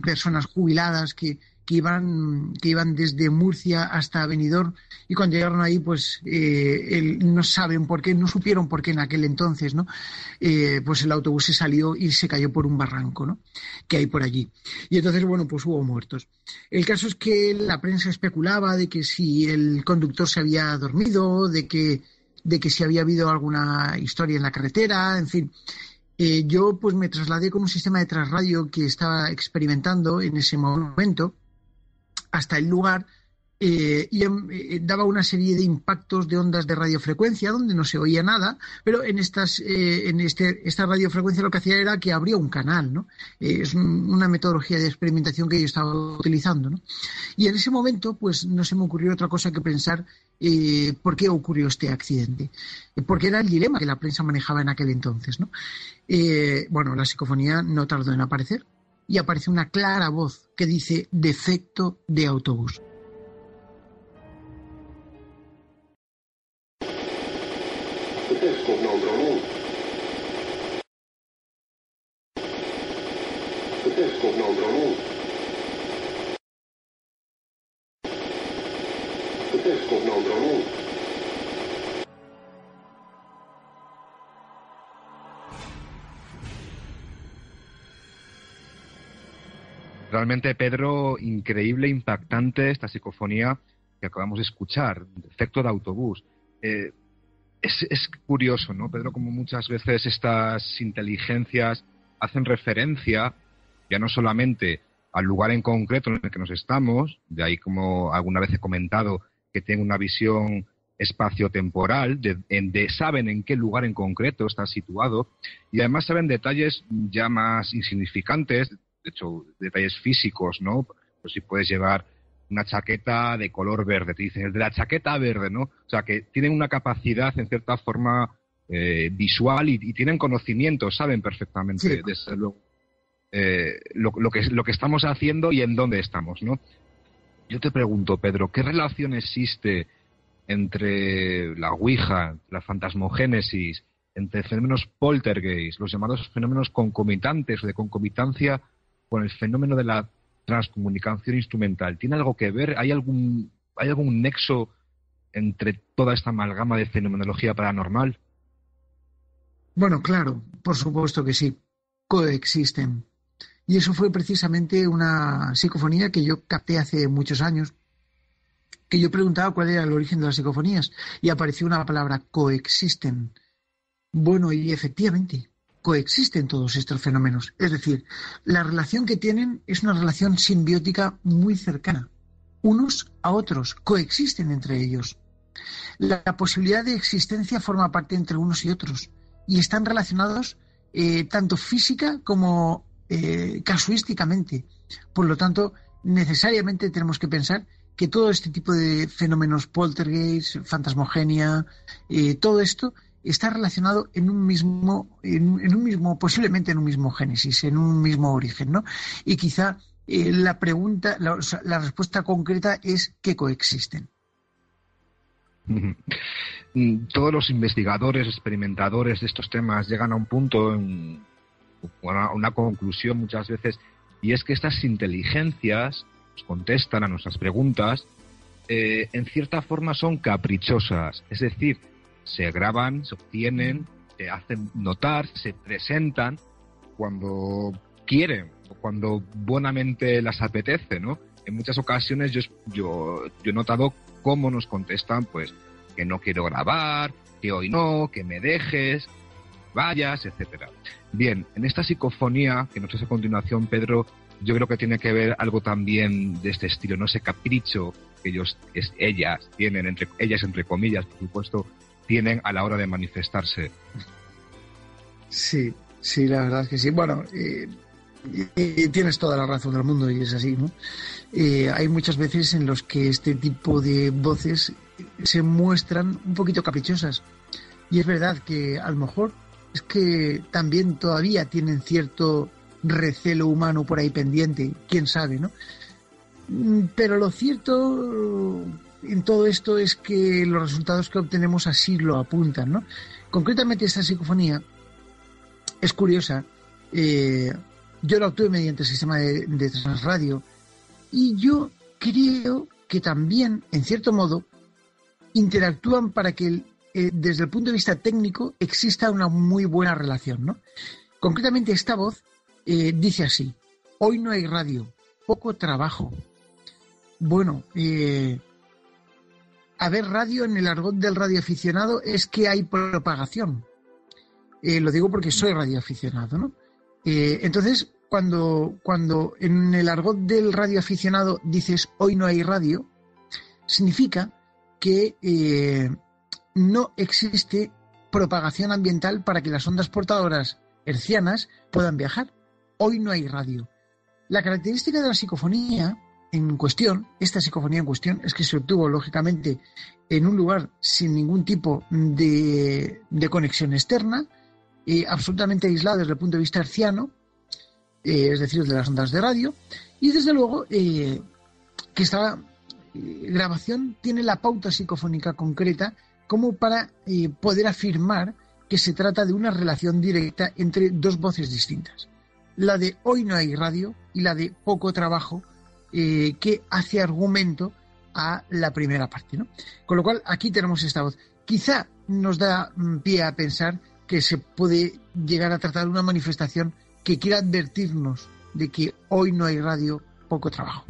personas jubiladas que iban desde Murcia hasta Benidorm, y cuando llegaron ahí, pues no saben por qué, no supieron por qué en aquel entonces, ¿no? Pues el autobús se salió y se cayó por un barranco, ¿no? Que hay por allí. Y entonces, bueno, pues hubo muertos. El caso es que la prensa especulaba de que si el conductor se había dormido, de que si había habido alguna historia en la carretera, en fin. Yo pues me trasladé con un sistema de trasradio que estaba experimentando en ese momento hasta el lugar, daba una serie de impactos de ondas de radiofrecuencia donde no se oía nada, pero en esta radiofrecuencia lo que hacía era que abría un canal, ¿no? Es una metodología de experimentación que yo estaba utilizando, ¿no? Y en ese momento, pues no se me ocurrió otra cosa que pensar por qué ocurrió este accidente, porque era el dilema que la prensa manejaba en aquel entonces, ¿no? Bueno, la psicofonía no tardó en aparecer y aparece una clara voz que dice defecto de autobús. Realmente, Pedro, increíble, impactante esta psicofonía que acabamos de escuchar, defecto de autobús. Es curioso, ¿no, Pedro? Como muchas veces estas inteligencias hacen referencia ya no solamente al lugar en concreto en el que nos estamos, de ahí como alguna vez he comentado que tienen una visión espaciotemporal, saben en qué lugar en concreto está situado, y además saben detalles ya más insignificantes, de hecho, detalles físicos, ¿no? Pues si puedes llevar una chaqueta de color verde, te dicen, el de la chaqueta verde, ¿no? O sea, que tienen una capacidad, en cierta forma, visual y tienen conocimiento, saben perfectamente, sí, desde luego, lo que estamos haciendo y en dónde estamos, ¿no? Yo te pregunto, Pedro, ¿qué relación existe entre la Ouija, la fantasmogénesis, entre fenómenos poltergeist, los llamados fenómenos concomitantes o de concomitancia, con el fenómeno de la transcomunicación instrumental? ¿Tiene algo que ver? ¿Hay algún nexo entre toda esta amalgama de fenomenología paranormal? Bueno, claro, por supuesto que sí, coexisten. Y eso fue precisamente una psicofonía que yo capté hace muchos años, que yo preguntaba cuál era el origen de las psicofonías y apareció una palabra, coexisten. Bueno, y efectivamente, coexisten todos estos fenómenos. Es decir, la relación que tienen es una relación simbiótica muy cercana. Unos a otros, coexisten entre ellos. La posibilidad de existencia forma parte entre unos y otros y están relacionados tanto física como casuísticamente. Por lo tanto, necesariamente tenemos que pensar que todo este tipo de fenómenos poltergeist, fantasmogenia, todo esto está relacionado en un mismo, posiblemente en un mismo génesis, en un mismo origen, ¿no? Y quizá la respuesta concreta es que coexisten. Todos los investigadores, experimentadores de estos temas llegan a un punto, a una conclusión muchas veces, y es que estas inteligencias nos contestan a nuestras preguntas, en cierta forma son caprichosas, es decir, se graban, se obtienen, se hacen notar, se presentan cuando quieren o cuando buenamente las apetece, ¿no? En muchas ocasiones yo he notado cómo nos contestan, pues, que no quiero grabar, que hoy no, que me dejes, vayas, etcétera. Bien, en esta psicofonía que nos hace a continuación, Pedro, yo creo que tiene que ver algo también de este estilo, ¿no? Ese capricho que ellas tienen, entre comillas, por supuesto, tienen a la hora de manifestarse. Sí, la verdad es que sí. Bueno, tienes toda la razón del mundo y es así, ¿no? Hay muchas veces en los que este tipo de voces se muestran un poquito caprichosas. Y es verdad que a lo mejor es que también todavía tienen cierto recelo humano por ahí pendiente, quién sabe, ¿no? Pero lo cierto en todo esto es que los resultados que obtenemos así lo apuntan, ¿no? Concretamente esta psicofonía es curiosa. Yo la obtuve mediante el sistema de Transradio y yo creo que también, en cierto modo, interactúan para que desde el punto de vista técnico exista una muy buena relación, ¿no? Concretamente esta voz dice así: hoy no hay radio, poco trabajo. Bueno, haber radio en el argot del radioaficionado es que hay propagación. Lo digo porque soy radioaficionado, ¿no? Entonces, cuando en el argot del radioaficionado dices hoy no hay radio, significa que no existe propagación ambiental para que las ondas portadoras hertzianas puedan viajar. Hoy no hay radio. La característica de la psicofonía en cuestión, esta psicofonía en cuestión, es que se obtuvo, lógicamente, en un lugar sin ningún tipo de conexión externa, absolutamente aislado desde el punto de vista hertziano, es decir, de las ondas de radio, y desde luego que esta grabación tiene la pauta psicofónica concreta como para poder afirmar que se trata de una relación directa entre dos voces distintas. La de hoy no hay radio y la de poco trabajo, que hace argumento a la primera parte, ¿no? Con lo cual, aquí tenemos esta voz. Quizá nos da pie a pensar que se puede llegar a tratar de una manifestación que quiera advertirnos de que hoy no hay radio, poco trabajo.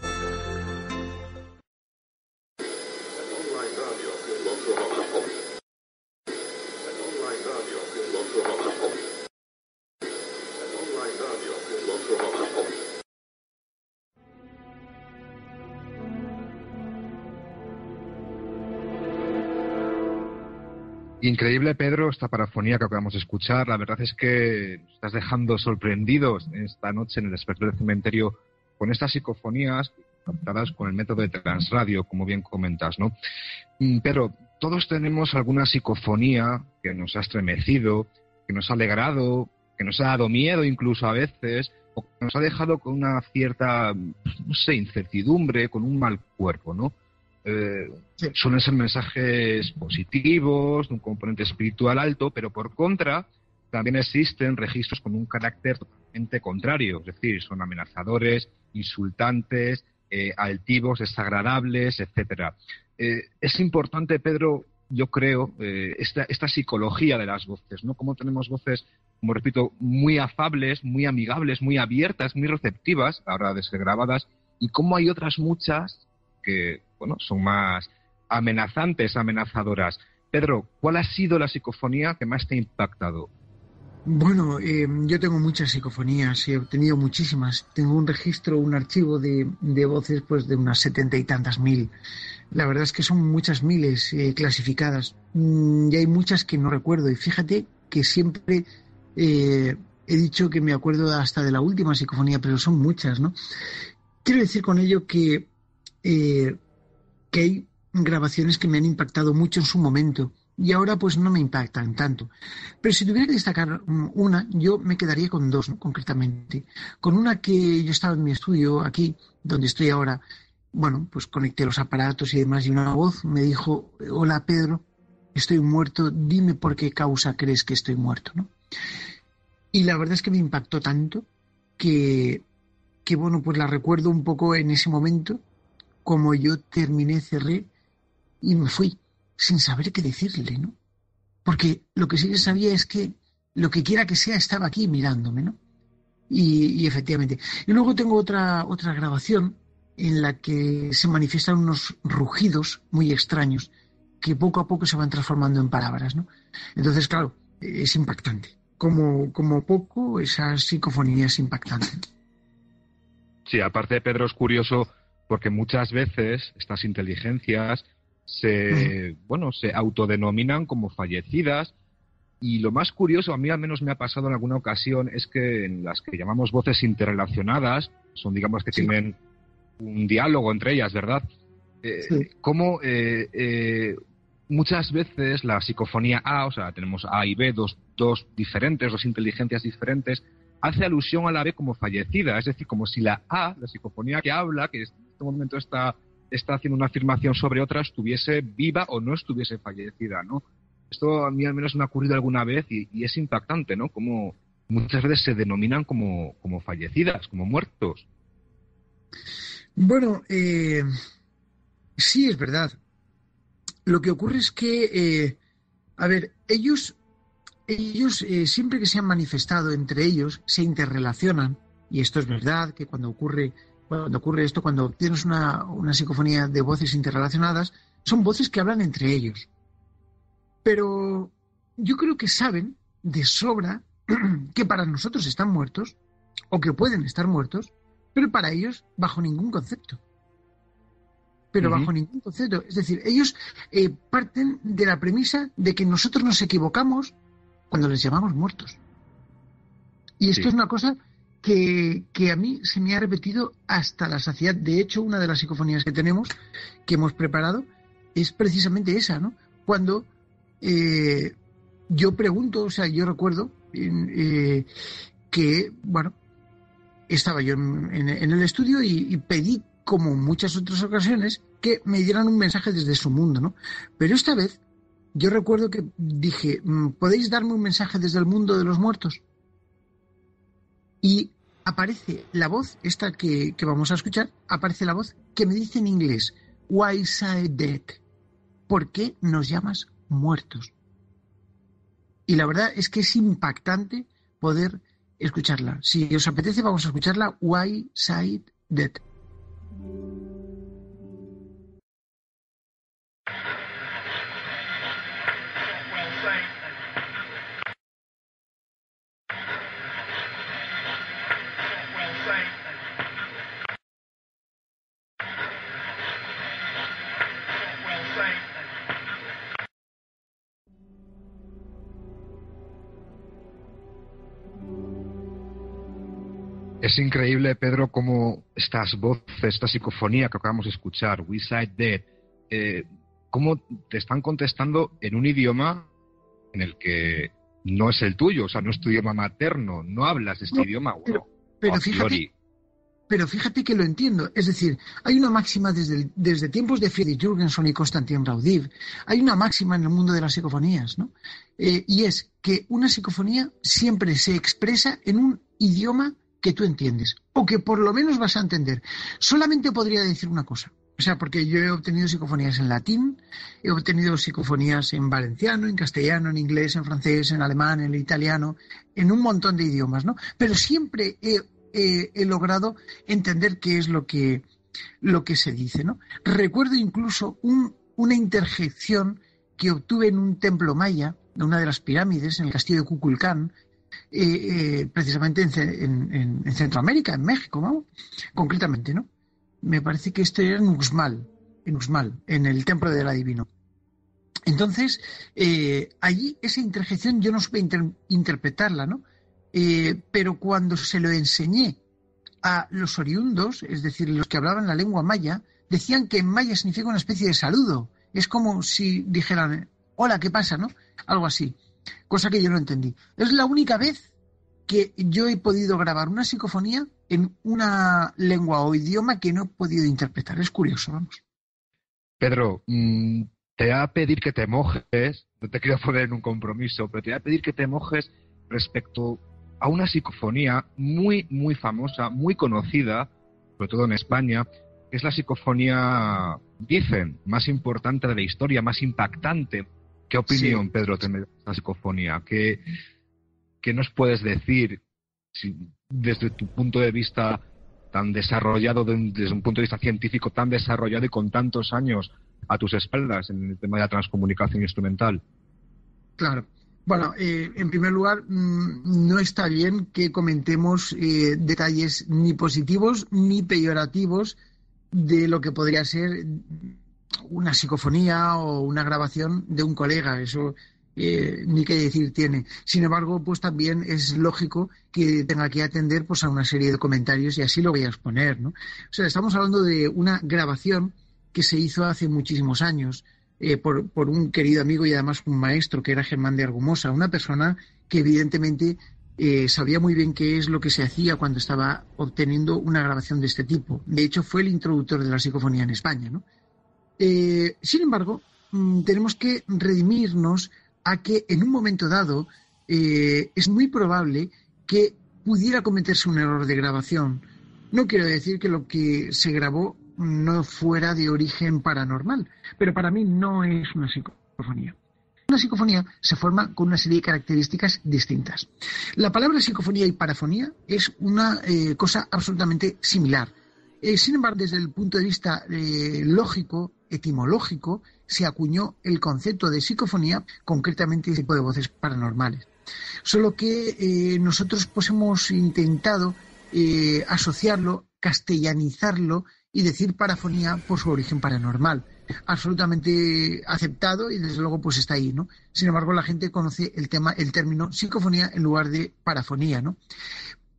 Increíble, Pedro, esta parafonía que acabamos de escuchar. La verdad es que nos estás dejando sorprendidos esta noche en el Despertar del Cementerio con estas psicofonías captadas con el método de transradio, como bien comentas, ¿no? Pero todos tenemos alguna psicofonía que nos ha estremecido, que nos ha alegrado, que nos ha dado miedo incluso a veces, o que nos ha dejado con una cierta, no sé, incertidumbre, con un mal cuerpo, ¿no? Suelen ser mensajes positivos, de un componente espiritual alto, pero por contra también existen registros con un carácter totalmente contrario, es decir, son amenazadores, insultantes, altivos, desagradables, etcétera. Es importante, Pedro, yo creo, esta psicología de las voces, ¿no? Cómo tenemos voces, como repito, muy afables, muy amigables, muy abiertas, muy receptivas, ahora de ser grabadas, y cómo hay otras muchas que, bueno, son más amenazantes, amenazadoras. Pedro, ¿cuál ha sido la psicofonía que más te ha impactado? Bueno, yo tengo muchas psicofonías, he obtenido muchísimas. Tengo un registro, un archivo de voces pues de unas 70 y tantas mil. La verdad es que son muchas miles clasificadas. Y hay muchas que no recuerdo. Y fíjate que siempre he dicho que me acuerdo hasta de la última psicofonía, pero son muchas, ¿no? Quiero decir con ello que hay grabaciones que me han impactado mucho en su momento y ahora pues no me impactan tanto. Pero si tuviera que destacar una, yo me quedaría con dos, ¿no? Concretamente. Con una que yo estaba en mi estudio aquí, donde estoy ahora, bueno, pues conecté los aparatos y demás y una voz me dijo: hola Pedro, estoy muerto, dime por qué causa crees que estoy muerto, ¿no? Y la verdad es que me impactó tanto que bueno, pues la recuerdo un poco en ese momento, como yo terminé, cerré y me fui, sin saber qué decirle, ¿no? Porque lo que sí que sabía es que lo que quiera que sea estaba aquí mirándome, ¿no? Y efectivamente. Y luego tengo otra grabación en la que se manifiestan unos rugidos muy extraños que poco a poco se van transformando en palabras, ¿no? Entonces, claro, es impactante. Como poco, esa psicofonía es impactante. Sí, aparte, Pedro, es curioso porque muchas veces estas inteligencias se autodenominan como fallecidas, y lo más curioso, a mí al menos me ha pasado en alguna ocasión, es que en las que llamamos voces interrelacionadas, son, digamos, que tienen un diálogo entre ellas, ¿verdad? Como muchas veces la psicofonía A, o sea, tenemos A y B, dos diferentes, dos inteligencias diferentes, hace alusión a la B como fallecida, es decir, como si la A, la psicofonía que habla, que en este momento está haciendo una afirmación sobre otra, estuviese viva o no estuviese fallecida, ¿no? Esto a mí al menos me ha ocurrido alguna vez y es impactante, ¿no? Como muchas veces se denominan como fallecidas, como muertos. Bueno, sí, es verdad. Lo que ocurre es que, ellos siempre que se han manifestado entre ellos, se interrelacionan, y esto es verdad, que cuando ocurre esto, cuando tienes una psicofonía de voces interrelacionadas, son voces que hablan entre ellos. Pero yo creo que saben de sobra que para nosotros están muertos, o que pueden estar muertos, pero para ellos bajo ningún concepto. pero bajo ningún concepto. Es decir, ellos parten de la premisa de que nosotros nos equivocamos cuando les llamamos muertos. Y esto es una cosa que a mí se me ha repetido hasta la saciedad. De hecho, una de las psicofonías que tenemos, que hemos preparado, es precisamente esa, ¿no? Cuando yo pregunto, o sea, yo recuerdo que, bueno, estaba yo en el estudio y pedí, como en muchas otras ocasiones, que me dieran un mensaje desde su mundo, ¿no? Pero esta vez yo recuerdo que dije, ¿podéis darme un mensaje desde el mundo de los muertos? Y aparece la voz, esta que vamos a escuchar, aparece la voz que me dice en inglés, Why say dead? ¿Por qué nos llamas muertos? Y la verdad es que es impactante poder escucharla. Si os apetece, vamos a escucharla, Why say dead? Es increíble, Pedro, cómo estas voces, esta psicofonía que acabamos de escuchar, We Say Dead, cómo te están contestando en un idioma en el que no es el tuyo, o sea, no es tu idioma materno, no hablas este idioma. Pero fíjate que lo entiendo. Es decir, hay una máxima desde tiempos de Friedrich Jürgenson y Konstantin Raudive, hay una máxima en el mundo de las psicofonías, ¿no? Y es que una psicofonía siempre se expresa en un idioma que tú entiendes, o que por lo menos vas a entender. Solamente podría decir una cosa, o sea, porque yo he obtenido psicofonías en latín, he obtenido psicofonías en valenciano, en castellano, en inglés, en francés, en alemán, en italiano, en un montón de idiomas, ¿no? Pero siempre he logrado entender qué es lo que se dice, ¿no? Recuerdo incluso una interjección que obtuve en un templo maya, de una de las pirámides, en el castillo de Kukulcán, precisamente en Centroamérica, en México, ¿no? Concretamente, ¿no? Me parece que esto era en Uxmal, en el templo del adivino. Entonces, allí esa interjección yo no supe interpretarla, ¿no? Pero cuando se lo enseñé a los oriundos, es decir, los que hablaban la lengua maya, decían que en maya significa una especie de saludo. Es como si dijeran, hola, ¿qué pasa?, ¿no? Algo así. Cosa que yo no entendí. Es la única vez que yo he podido grabar una psicofonía en una lengua o idioma que no he podido interpretar. Es curioso, vamos. Pedro, te voy a pedir que te mojes, no te quiero poner en un compromiso, pero te voy a pedir que te mojes respecto a una psicofonía muy, muy famosa, muy conocida, sobre todo en España, que es la psicofonía, dicen, más importante de la historia, más impactante. ¿Qué opinión, sí, Pedro, tienes de esta psicofonía? ¿Qué nos puedes decir desde tu punto de vista tan desarrollado, desde un punto de vista científico tan desarrollado y con tantos años a tus espaldas en el tema de la transcomunicación instrumental? Claro. Bueno, en primer lugar, no está bien que comentemos detalles ni positivos ni peyorativos de lo que podría ser una psicofonía o una grabación de un colega. Eso ni qué decir tiene. Sin embargo, pues también es lógico que tenga que atender pues a una serie de comentarios y así lo voy a exponer, ¿no? O sea, estamos hablando de una grabación que se hizo hace muchísimos años por un querido amigo y además un maestro que era Germán de Argumosa, una persona que evidentemente sabía muy bien qué es lo que se hacía cuando estaba obteniendo una grabación de este tipo. De hecho, fue el introductor de la psicofonía en España, ¿no? Sin embargo, tenemos que redimirnos a que en un momento dado es muy probable que pudiera cometerse un error de grabación. No quiero decir que lo que se grabó no fuera de origen paranormal, pero para mí no es una psicofonía. Una psicofonía se forma con una serie de características distintas. La palabra psicofonía y parafonía es una cosa absolutamente similar. Sin embargo, desde el punto de vista lógico, etimológico, se acuñó el concepto de psicofonía, concretamente ese tipo de voces paranormales. Solo que nosotros pues hemos intentado asociarlo, castellanizarlo y decir parafonía por su origen paranormal. Absolutamente aceptado y desde luego pues está ahí, ¿no? Sin embargo, la gente conoce el término psicofonía en lugar de parafonía, ¿no?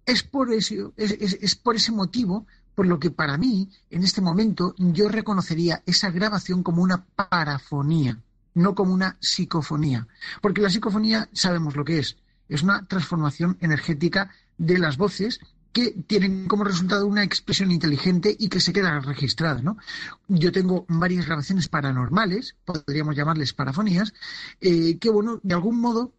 Es por ese motivo por lo que para mí, en este momento, yo reconocería esa grabación como una parafonía, no como una psicofonía. Porque la psicofonía sabemos lo que es una transformación energética de las voces que tienen como resultado una expresión inteligente y que se queda registrada, ¿no? Yo tengo varias grabaciones paranormales, podríamos llamarles parafonías, que, bueno, de algún modo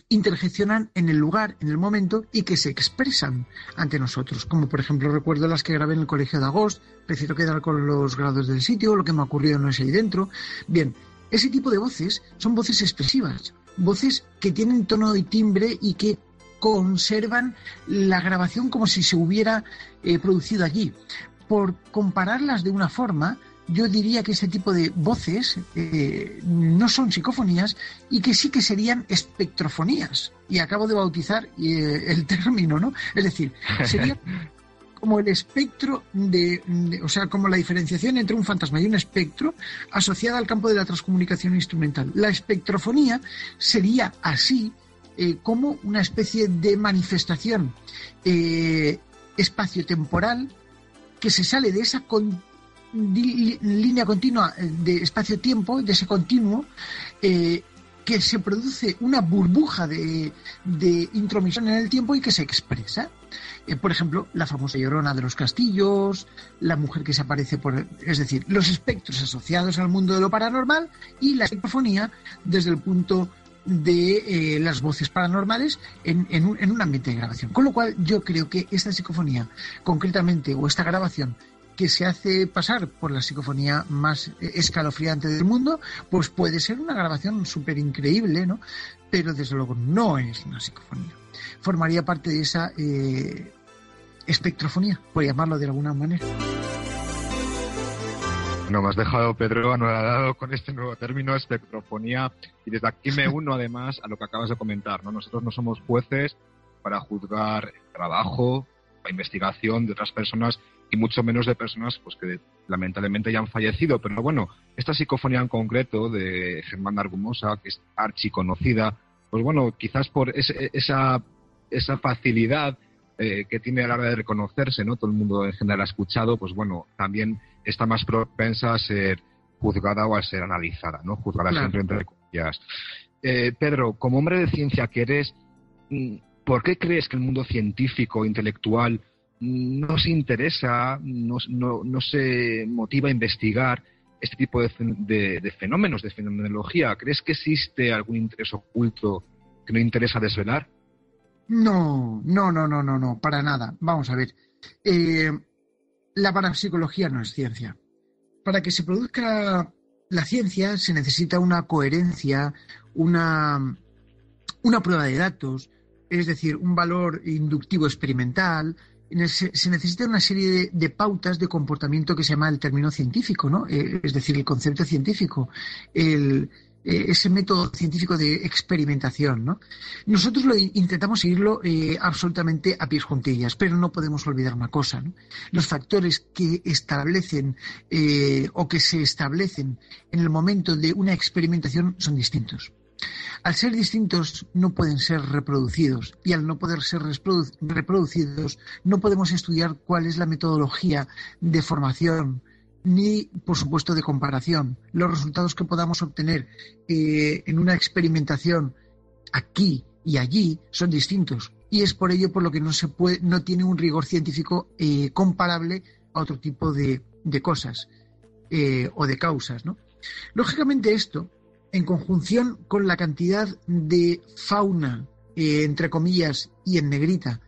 interjeccionan en el lugar, en el momento, y que se expresan ante nosotros, como por ejemplo recuerdo las que grabé en el Colegio de Agost, prefiero quedar con los grados del sitio, lo que me ha ocurrido no es ahí dentro. Bien, ese tipo de voces son voces expresivas, voces que tienen tono y timbre y que conservan la grabación como si se hubiera producido allí. Por compararlas de una forma, yo diría que ese tipo de voces no son psicofonías y que sí que serían espectrofonías. Y acabo de bautizar el término, ¿no? Es decir, sería como el espectro o sea, como la diferenciación entre un fantasma y un espectro asociada al campo de la transcomunicación instrumental. La espectrofonía sería así como una especie de manifestación espaciotemporal que se sale de esa línea continua de espacio-tiempo, de ese continuo, que se produce una burbuja de intromisión en el tiempo y que se expresa. Por ejemplo, la famosa Llorona de los castillos, la mujer que se aparece es decir, los espectros asociados al mundo de lo paranormal y la psicofonía desde el punto de las voces paranormales en un ambiente de grabación. Con lo cual yo creo que esta psicofonía, concretamente, o esta grabación, que se hace pasar por la psicofonía más escalofriante del mundo, pues puede ser una grabación súper increíble, ¿no? Pero desde luego no es una psicofonía. Formaría parte de esa espectrofonía, por llamarlo de alguna manera. No, me has dejado, Pedro, anonadado con este nuevo término, espectrofonía, y desde aquí me uno además a lo que acabas de comentar, ¿no? Nosotros no somos jueces para juzgar el trabajo, la investigación de otras personas, y mucho menos de personas pues que lamentablemente ya han fallecido. Pero bueno, esta psicofonía en concreto de Germán Argumosa, que es archiconocida, pues bueno, quizás por esa facilidad que tiene a la hora de reconocerse, ¿no? Todo el mundo en general ha escuchado, pues bueno, también está más propensa a ser juzgada o a ser analizada, ¿no? Juzgada claro. Siempre entre comillas. Pedro, como hombre de ciencia que eres, ¿por qué crees que el mundo científico, intelectual, no se interesa, no se motiva a investigar este tipo de fenómenos, de fenomenología? ¿Crees que existe algún interés oculto que no interesa desvelar? No, para nada. Vamos a ver. La parapsicología no es ciencia. Para que se produzca la ciencia se necesita una coherencia, una prueba de datos, es decir, un valor inductivo experimental. Se necesita una serie de pautas de comportamiento que se llama el término científico, ¿no? Es decir, el concepto científico, ese método científico de experimentación, ¿no? Nosotros intentamos seguirlo absolutamente a pies juntillas, pero no podemos olvidar una cosa, ¿no? Los factores que establecen o que se establecen en el momento de una experimentación son distintos. Al ser distintos no pueden ser reproducidos, y al no poder ser reproducidos no podemos estudiar cuál es la metodología de formación ni, por supuesto, de comparación. Los resultados que podamos obtener en una experimentación aquí y allí son distintos, y es por ello por lo que no tiene un rigor científico comparable a otro tipo de cosas o de causas, ¿no? Lógicamente esto, en conjunción con la cantidad de fauna, entre comillas, y en negrita,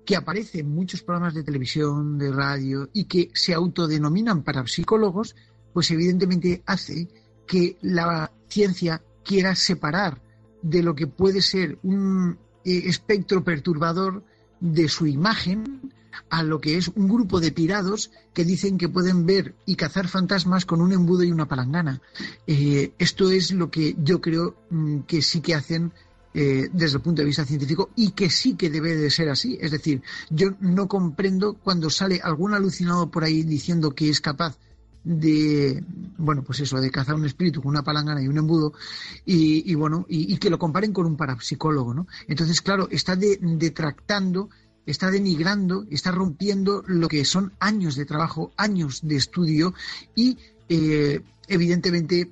que aparece en muchos programas de televisión, de radio, y que se autodenominan parapsicólogos, pues evidentemente hace que la ciencia quiera separar de lo que puede ser un espectro perturbador de su imagen a lo que es un grupo de pirados que dicen que pueden ver y cazar fantasmas con un embudo y una palangana. Esto es lo que yo creo que sí que hacen desde el punto de vista científico, y que sí que debe de ser así. Es decir, yo no comprendo cuando sale algún alucinado por ahí diciendo que es capaz de, bueno, pues eso, de cazar un espíritu con una palangana y un embudo, y que lo comparen con un parapsicólogo, ¿no? Entonces, claro, está detractando, está denigrando, está rompiendo lo que son años de trabajo, años de estudio, y evidentemente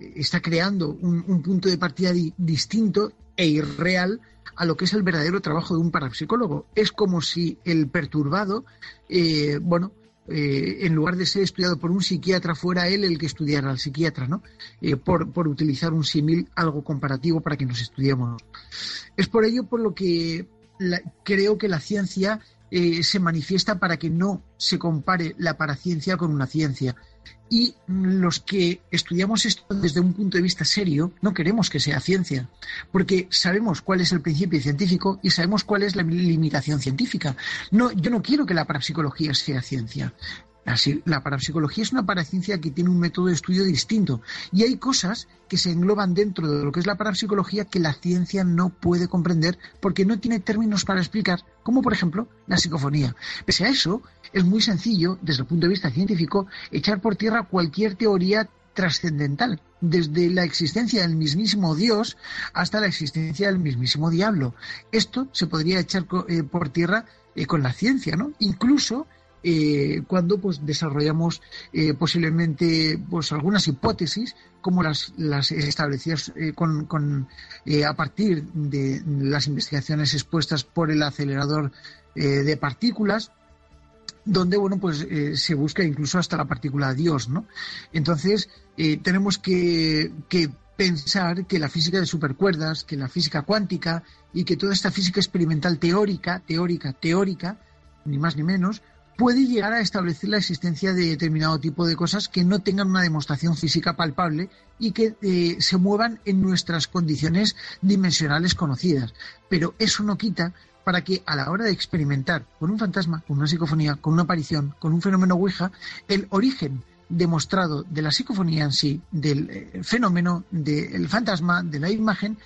está creando un punto de partida distinto e irreal a lo que es el verdadero trabajo de un parapsicólogo. Es como si el perturbado, en lugar de ser estudiado por un psiquiatra, fuera él el que estudiara al psiquiatra, ¿no? Por utilizar un símil algo comparativo para que nos estudiemos. Es por ello por lo que creo que la ciencia se manifiesta para que no se compare la paraciencia con una ciencia. Y los que estudiamos esto desde un punto de vista serio no queremos que sea ciencia, porque sabemos cuál es el principio científico y sabemos cuál es la limitación científica. Yo no quiero que la parapsicología sea ciencia. La parapsicología es una paraciencia que tiene un método de estudio distinto, y hay cosas que se engloban dentro de lo que es la parapsicología que la ciencia no puede comprender porque no tiene términos para explicar, como por ejemplo la psicofonía. Pese a eso, es muy sencillo, desde el punto de vista científico, echar por tierra cualquier teoría trascendental, desde la existencia del mismísimo Dios hasta la existencia del mismísimo diablo. Esto se podría echar por tierra con la ciencia, ¿no? Incluso cuando pues desarrollamos posiblemente pues algunas hipótesis como las establecidas a partir de las investigaciones expuestas por el acelerador de partículas, donde se busca incluso hasta la partícula Dios, ¿no? Entonces tenemos que pensar que la física de supercuerdas, que la física cuántica y que toda esta física experimental teórica, ni más ni menos, puede llegar a establecer la existencia de determinado tipo de cosas que no tengan una demostración física palpable y que se muevan en nuestras condiciones dimensionales conocidas. Pero eso no quita para que a la hora de experimentar con un fantasma, con una psicofonía, con una aparición, con un fenómeno Ouija, el origen demostrado de la psicofonía en sí, del fenómeno, del fantasma, de la imagen,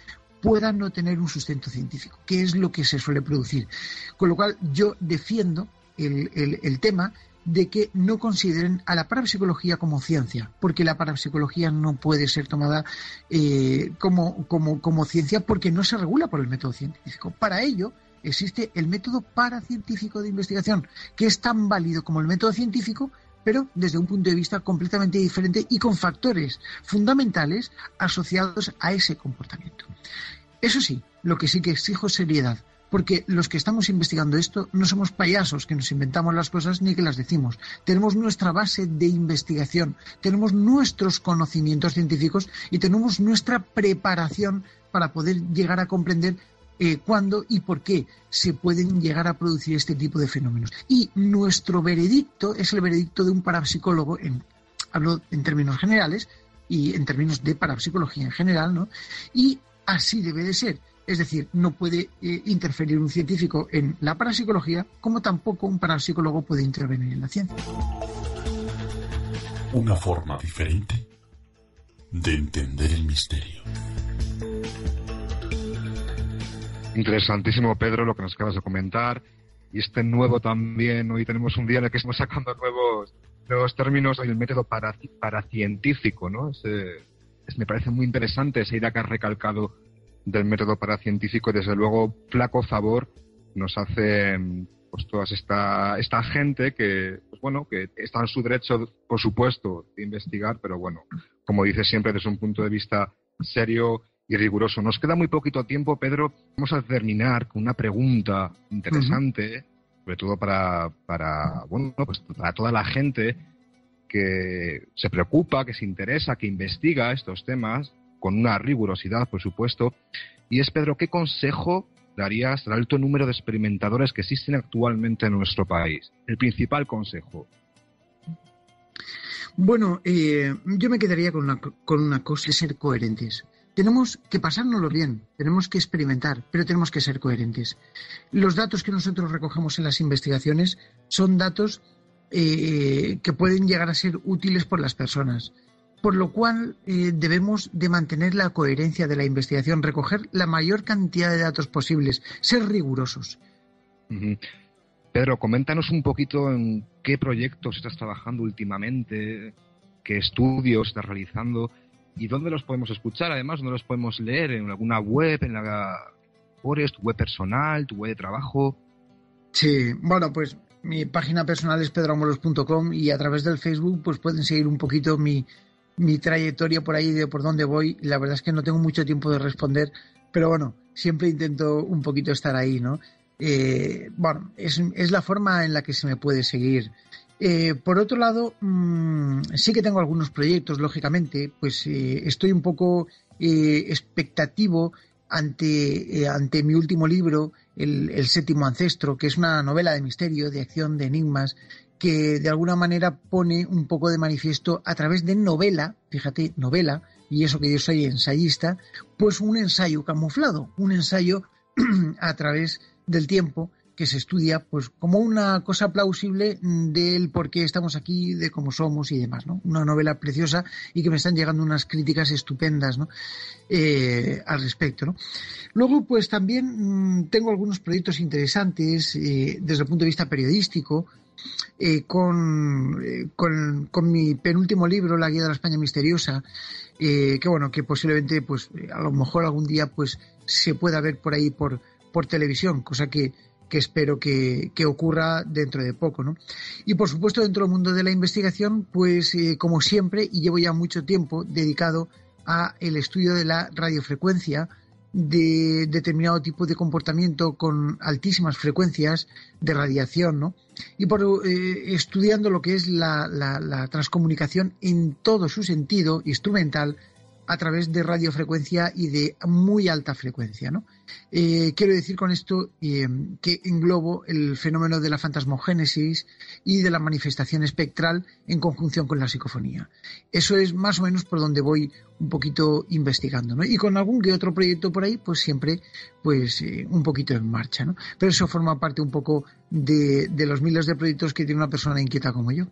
pueda no tener un sustento científico, que es lo que se suele producir. Con lo cual yo defiendo el tema de que no consideren a la parapsicología como ciencia, porque la parapsicología no puede ser tomada como ciencia porque no se regula por el método científico. Para ello existe el método paracientífico de investigación, que es tan válido como el método científico, pero desde un punto de vista completamente diferente y con factores fundamentales asociados a ese comportamiento. Eso sí, lo que sí que exijo es seriedad, porque los que estamos investigando esto no somos payasos que nos inventamos las cosas ni que las decimos. Tenemos nuestra base de investigación, tenemos nuestros conocimientos científicos y tenemos nuestra preparación para poder llegar a comprender cuándo y por qué se pueden llegar a producir este tipo de fenómenos. Y nuestro veredicto es el veredicto de un parapsicólogo, hablo en términos generales y en términos de parapsicología en general, ¿no? Y así debe de ser. Es decir, no puede interferir un científico en la parapsicología, como tampoco un parapsicólogo puede intervenir en la ciencia. Una forma diferente de entender el misterio. Interesantísimo, Pedro, lo que nos acabas de comentar. Y nuevo también, hoy tenemos un día en el que estamos sacando nuevos términos, el método paracientífico, ¿no? Me parece muy interesante esa idea que has recalcado del método paracientífico. Desde luego, flaco favor nos hace pues toda esta gente que que está en su derecho, por supuesto, de investigar, pero bueno, como dice siempre, desde un punto de vista serio y riguroso. Nos queda muy poquito tiempo, Pedro. Vamos a terminar con una pregunta interesante, sobre todo para toda la gente que se preocupa, que se interesa, que investiga estos temas con una rigurosidad, por supuesto. Y es, Pedro, ¿qué consejo darías al alto número de experimentadores que existen actualmente en nuestro país? El principal consejo. Bueno, yo me quedaría con una cosa, ser coherentes. Tenemos que pasárnoslo bien, tenemos que experimentar, pero tenemos que ser coherentes. Los datos que nosotros recogemos en las investigaciones son datos que pueden llegar a ser útiles por las personas. por lo cual debemos de mantener la coherencia de la investigación, recoger la mayor cantidad de datos posibles, ser rigurosos. Uh-huh. Pedro, coméntanos un poquito en qué proyectos estás trabajando últimamente, qué estudios estás realizando y dónde los podemos escuchar, además, dónde los podemos leer, en alguna web, en la Forest, tu web personal, tu web de trabajo. Sí, bueno, pues mi página personal es pedroamoros.com y a través del Facebook pues pueden seguir un poquito mi trayectoria por ahí, de por dónde voy. La verdad es que no tengo mucho tiempo de responder, pero bueno, siempre intento un poquito estar ahí, ¿no? Bueno, es la forma en la que se me puede seguir. Por otro lado, sí que tengo algunos proyectos, lógicamente, pues estoy un poco expectativo ante mi último libro, el Séptimo Ancestro, que es una novela de misterio, de acción, de enigmas, que de alguna manera pone un poco de manifiesto a través de novela, fíjate, novela, y eso que yo soy ensayista, pues un ensayo camuflado, un ensayo a través del tiempo que se estudia pues como una cosa plausible del por qué estamos aquí, de cómo somos y demás, ¿no? Una novela preciosa y que me están llegando unas críticas estupendas, ¿no? Al respecto, ¿no? Luego, pues también tengo algunos proyectos interesantes desde el punto de vista periodístico, con mi penúltimo libro, La Guía de la España Misteriosa, que bueno, que posiblemente pues a lo mejor algún día pues se pueda ver por ahí por televisión, cosa que espero que ocurra dentro de poco, ¿no? Y por supuesto, dentro del mundo de la investigación, pues como siempre, y llevo ya mucho tiempo dedicado a el estudio de la radiofrecuencia, de determinado tipo de comportamiento con altísimas frecuencias de radiación, ¿no? Y por estudiando lo que es la transcomunicación en todo su sentido instrumental a través de radiofrecuencia y de muy alta frecuencia, ¿no? Quiero decir con esto que englobo el fenómeno de la fantasmogénesis y de la manifestación espectral en conjunción con la psicofonía. Eso es más o menos por donde voy un poquito investigando, ¿no? Y con algún que otro proyecto por ahí, pues siempre pues un poquito en marcha, ¿no? Pero eso forma parte un poco de los miles de proyectos que tiene una persona inquieta como yo.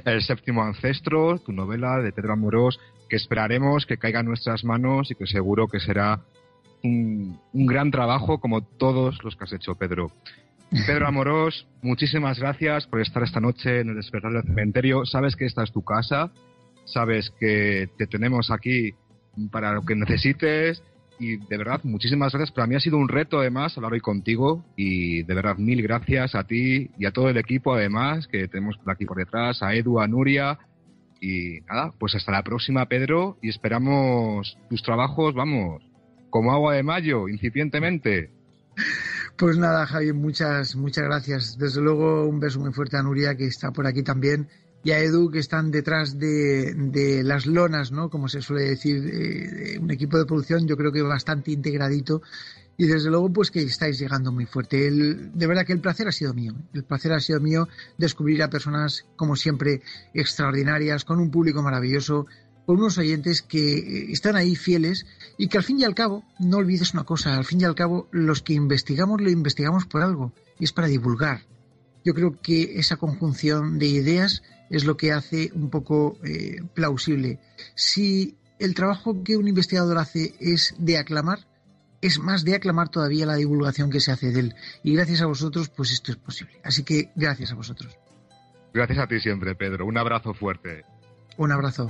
El Séptimo Ancestro, tu novela de Pedro Amorós, que esperaremos que caiga en nuestras manos y que seguro que será un gran trabajo como todos los que has hecho, Pedro. Pedro Amorós, muchísimas gracias por estar esta noche en el Despertar del Cementerio. Sabes que esta es tu casa, sabes que te tenemos aquí para lo que necesites y de verdad, muchísimas gracias. Para mí ha sido un reto además hablar hoy contigo y de verdad, mil gracias a ti y a todo el equipo además que tenemos por aquí por detrás, a Edu, a Nuria. Y nada, pues hasta la próxima, Pedro, y esperamos tus trabajos, vamos, como agua de mayo, incipientemente. Pues nada, Javi, muchas gracias. Desde luego, un beso muy fuerte a Nuria, que está por aquí también, y a Edu, que están detrás de las lonas, ¿no? Como se suele decir, un equipo de producción, yo creo que bastante integradito. Y desde luego, pues que estáis llegando muy fuerte. De verdad que el placer ha sido mío. El placer ha sido mío descubrir a personas, como siempre, extraordinarias, con un público maravilloso, con unos oyentes que están ahí fieles y que al fin y al cabo, no olvides una cosa, al fin y al cabo, los que investigamos, lo investigamos por algo, y es para divulgar. Yo creo que esa conjunción de ideas es lo que hace un poco plausible. Si el trabajo que un investigador hace es de aclamar, es más de aclamar todavía la divulgación que se hace de él. Y gracias a vosotros, pues esto es posible. Así que gracias a vosotros. Gracias a ti siempre, Pedro. Un abrazo fuerte. Un abrazo.